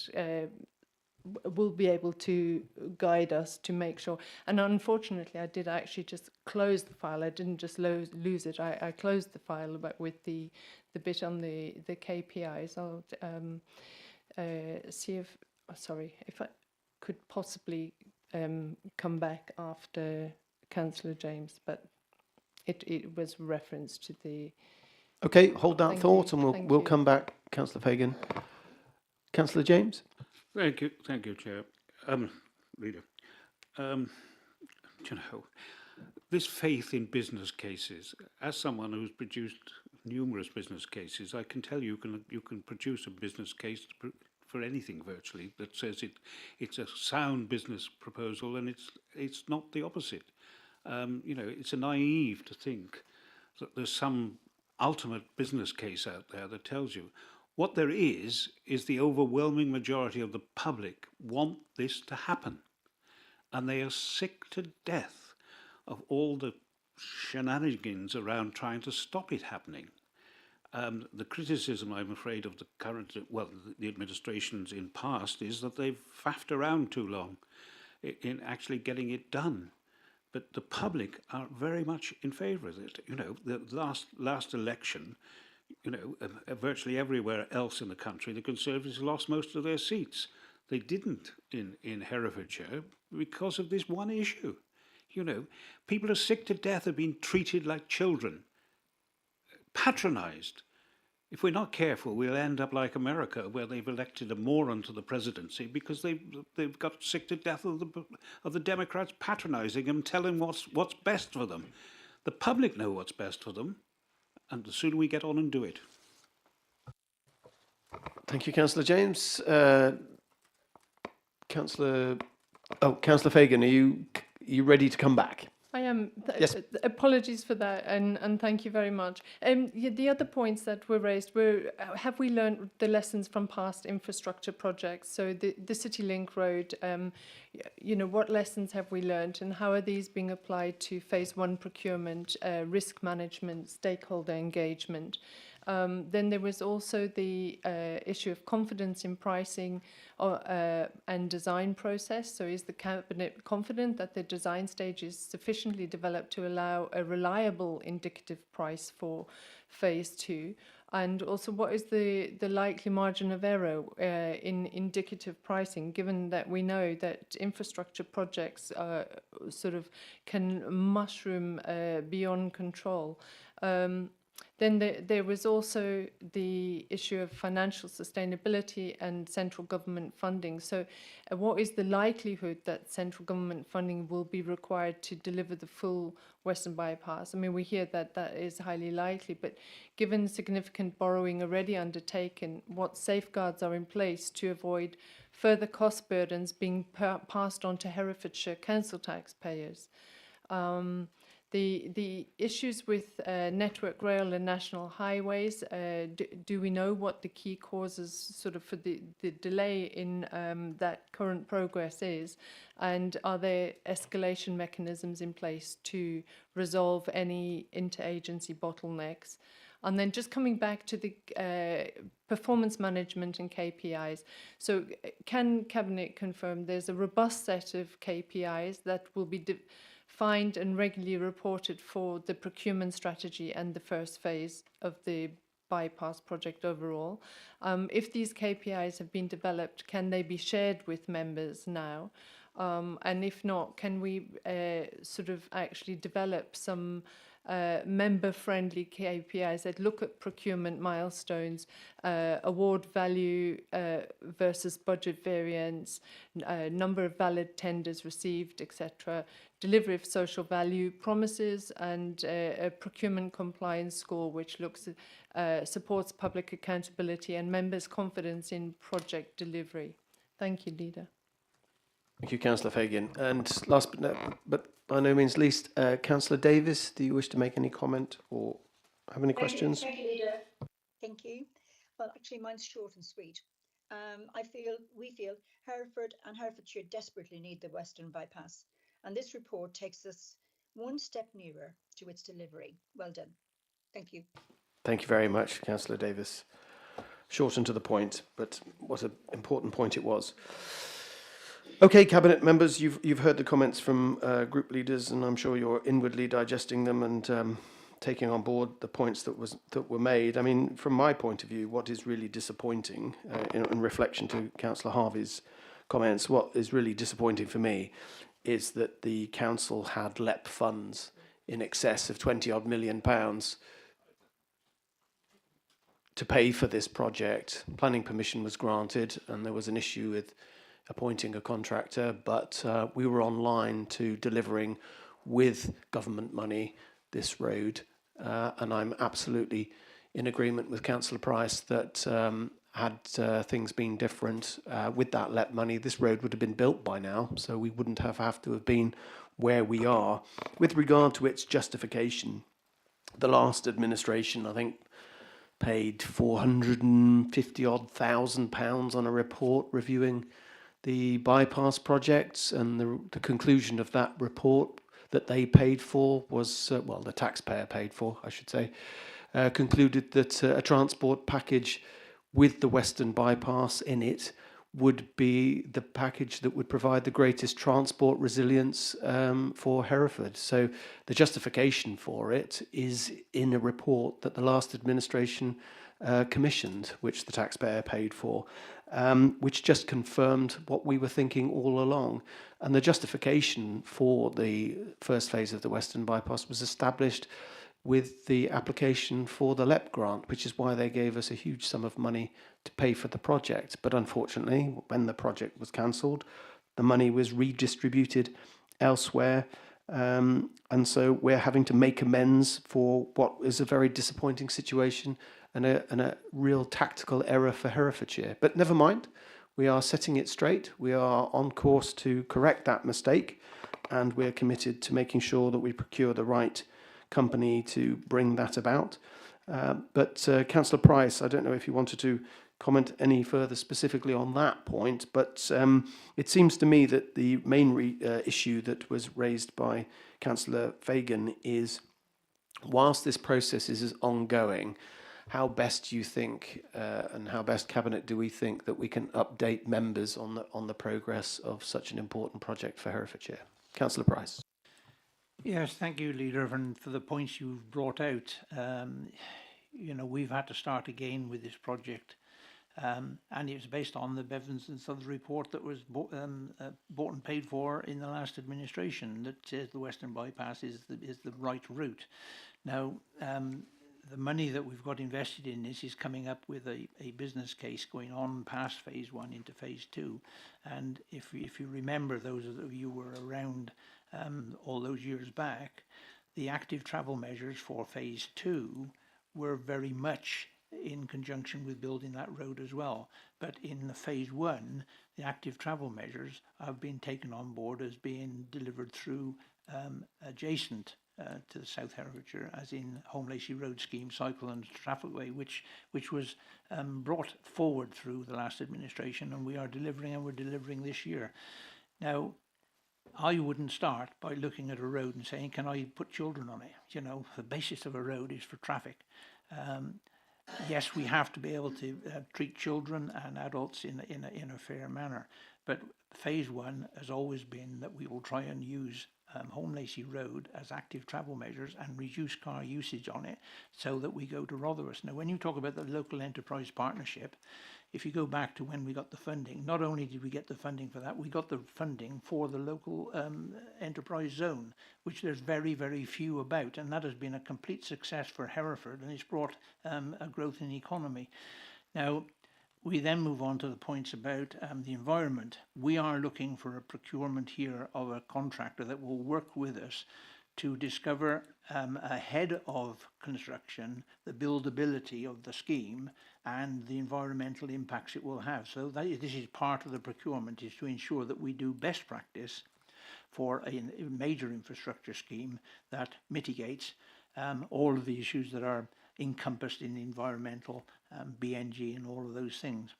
will be able to guide us to make sure? And unfortunately, I did actually just close the file. I didn't just lose it. I closed the file, but with the bit on the KPIs. I'll see if I could possibly come back after Councillor James, but it was reference to the. Okay, hold that Thank thought, you, and thank we'll you. come back, Councillor Fagan. Councillor James. Thank you, Chair. Leader. This faith in business cases, as someone who's produced numerous business cases, I can tell you can produce a business case for anything virtually that says it's a sound business proposal, and it's not the opposite. It's a naive to think that there's some ultimate business case out there that tells you. What there is the overwhelming majority of the public want this to happen, and they are sick to death of all the shenanigans around trying to stop it happening. The criticism, I'm afraid, of the current, the administrations in past is that they've faffed around too long in actually getting it done. But the public are very much in favour of it. The last election, virtually everywhere else in the country, the Conservatives lost most of their seats. They didn't in Herefordshire because of this one issue. People are sick to death of being treated like children, patronised. If we're not careful, we'll end up like America, where they've elected a moron to the presidency because they've got sick to death of the Democrats patronising them, telling what's best for them. The public know what's best for them, and the sooner we get on and do it. Thank you, Councillor James. Councillor Fagan, are you ready to come back? I am. Yes. Apologies for that, and thank you very much. The other points that were raised were, have we learned the lessons from past infrastructure projects? So the City Link Road, what lessons have we learned, and how are these being applied to phase 1 procurement, risk management, stakeholder engagement? Then there was also the issue of confidence in pricing and design process. So is the Cabinet confident that the design stage is sufficiently developed to allow a reliable indicative price for phase 2? And also, what is the likely margin of error in indicative pricing, given that we know that infrastructure projects sort of can mushroom beyond control? Then there was also the issue of financial sustainability and central government funding. So what is the likelihood that central government funding will be required to deliver the full Western Bypass? I mean, we hear that is highly likely, but given significant borrowing already undertaken, what safeguards are in place to avoid further cost burdens being passed on to Herefordshire council taxpayers? The issues with Network Rail and national highways, do we know what the key causes sort of for the delay in that current progress is? And are there escalation mechanisms in place to resolve any interagency bottlenecks? And then just coming back to the performance management and KPIs. So can Cabinet confirm there's a robust set of KPIs that will be defined and regularly reported for the procurement strategy and the first phase of the bypass project overall. If these KPIs have been developed, can they be shared with members now? And if not, can we sort of actually develop some member-friendly KPIs that look at procurement milestones, award value versus budget variance, number of valid tenders received, etc., delivery of social value promises, and a procurement compliance score which looks supports public accountability and members' confidence in project delivery. Thank you, Leader. Thank you, Councillor Fagan. And last but by no means least, Councillor Davis, do you wish to make any comment or have any questions? Thank you, Leader. Thank you. Well, actually, mine's short and sweet. We feel Hereford and Herefordshire desperately need the Western Bypass, and this report takes us one step nearer to its delivery. Well done. Thank you. Thank you very much, Councillor Davis. Short and to the point, but what an important point it was. Okay, Cabinet members, you've heard the comments from group leaders, and I'm sure you're inwardly digesting them and taking on board the points that were made. I mean, from my point of view, what is really disappointing, in reflection to Councillor Harvey's comments, what is really disappointing for me is that the council had LEP funds in excess of 20-odd million pounds to pay for this project. Planning permission was granted, and there was an issue with appointing a contractor, but we were online to delivering with government money this road, and I'm absolutely in agreement with Councillor Price that had things been different with that LEP money, this road would have been built by now, so we wouldn't have to have been where we are. With regard to its justification, the last administration, I think, paid £450,000 on a report reviewing the bypass projects, and the conclusion of that report that they paid for was, well, the taxpayer paid for, I should say, concluded that a transport package with the Western Bypass in it would be the package that would provide the greatest transport resilience for Hereford. So the justification for it is in a report that the last administration commissioned, which the taxpayer paid for, which just confirmed what we were thinking all along. And the justification for the first phase of the Western Bypass was established with the application for the LEP grant, which is why they gave us a huge sum of money to pay for the project. But unfortunately, when the project was cancelled, the money was redistributed elsewhere. And so we're having to make amends for what is a very disappointing situation and a real tactical error for Herefordshire. But never mind, we are setting it straight. We are on course to correct that mistake, and we're committed to making sure that we procure the right company to bring that about. But Councillor Price, I don't know if you wanted to comment any further specifically on that point, but it seems to me that the main issue that was raised by Councillor Fagan is, whilst this process is ongoing, how best do you think, and how best Cabinet do we think that we can update members on the progress of such an important project for Herefordshire? Councillor Price. Yes, thank you, Leader, and for the points you've brought out. You know, we've had to start again with this project, and it's based on the Bevans and Sons report that was bought and paid for in the last administration that says the Western Bypass is the right route. Now, the money that we've got invested in this is coming up with a business case going on past phase 1 into phase 2. And if you remember, those of you who were around all those years back, the active travel measures for phase 2 were very much in conjunction with building that road as well. But in the phase 1, the active travel measures have been taken on board as being delivered through adjacent to the South Herefordshire, as in Home Lacey Road Scheme, Cycle and Trafficway, which was brought forward through the last administration, and we are delivering, and we're delivering this year. Now, I wouldn't start by looking at a road and saying, can I put children on it? You know, the basis of a road is for traffic. Yes, we have to be able to treat children and adults in a fair manner, but phase 1 has always been that we will try and use Home Lacey Road as active travel measures and reduce car usage on it so that we go to Rotherham. Now, when you talk about the local enterprise partnership, if you go back to when we got the funding, not only did we get the funding for that, we got the funding for the local enterprise zone, which there's very, very few about. And that has been a complete success for Hereford, and it's brought a growth in the economy. Now, we then move on to the points about the environment. We are looking for a procurement here of a contractor that will work with us to discover ahead of construction the buildability of the scheme and the environmental impacts it will have. So this is part of the procurement, is to ensure that we do best practice for a major infrastructure scheme that mitigates all of the issues that are encompassed in environmental, BNG and all of those things.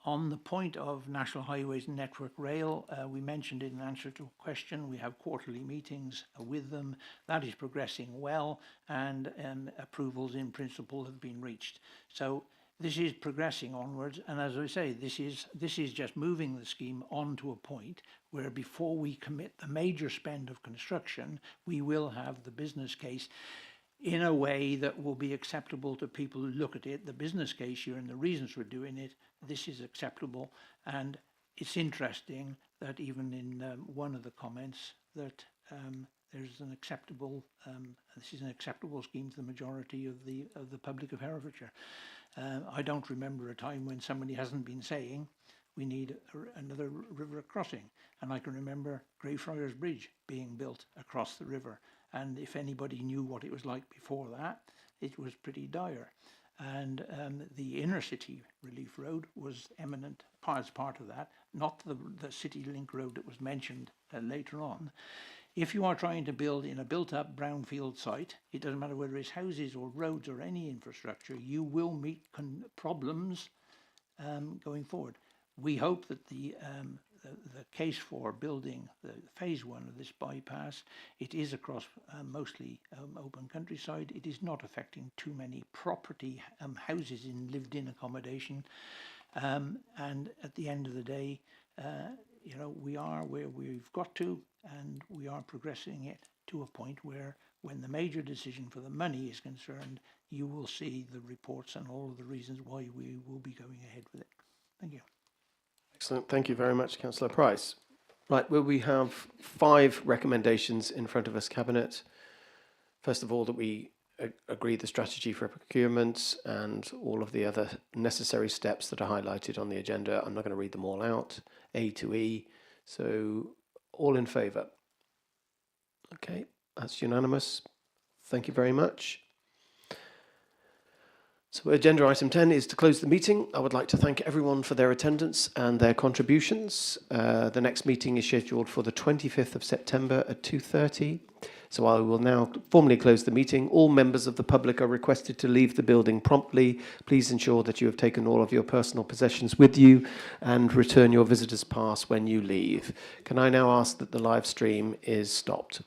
On the point of National Highways and Network Rail, we mentioned in answer to a question, we have quarterly meetings with them. That is progressing well, and approvals in principle have been reached. So this is progressing onwards, and as I say, this is just moving the scheme on to a point where before we commit the major spend of construction, we will have the business case in a way that will be acceptable to people who look at it, the business case here and the reasons for doing it. This is acceptable, and it's interesting that even in one of the comments that there's an acceptable, this is an acceptable scheme to the majority of the public of Herefordshire. I don't remember a time when somebody hasn't been saying we need another river crossing, and I can remember Greyfriars Bridge being built across the river. And if anybody knew what it was like before that, it was pretty dire. And the inner city relief road was eminent as part of that, not the city link road that was mentioned later on. If you are trying to build in a built-up brownfield site, it doesn't matter whether it's houses or roads or any infrastructure, you will meet problems going forward. We hope that the case for building the phase one of this bypass, it is across mostly open countryside. It is not affecting too many property houses in lived-in accommodation. And at the end of the day, you know, we are where we've got to, and we are progressing it to a point where when the major decision for the money is concerned, you will see the reports and all of the reasons why we will be going ahead with it. Thank you. Excellent. Thank you very much, Councillor Price. Right, well, we have 5 recommendations in front of us, Cabinet. First of all, that we agree the strategy for procurement and all of the other necessary steps that are highlighted on the agenda. I'm not going to read them all out, A to E. So, all in favour? Okay, that's unanimous. Thank you very much. So agenda item 10 is to close the meeting. I would like to thank everyone for their attendance and their contributions. The next meeting is scheduled for the 25th of September at 2:30. So I will now formally close the meeting. All members of the public are requested to leave the building promptly. Please ensure that you have taken all of your personal possessions with you and return your visitor's pass when you leave. Can I now ask that the live stream is stopped?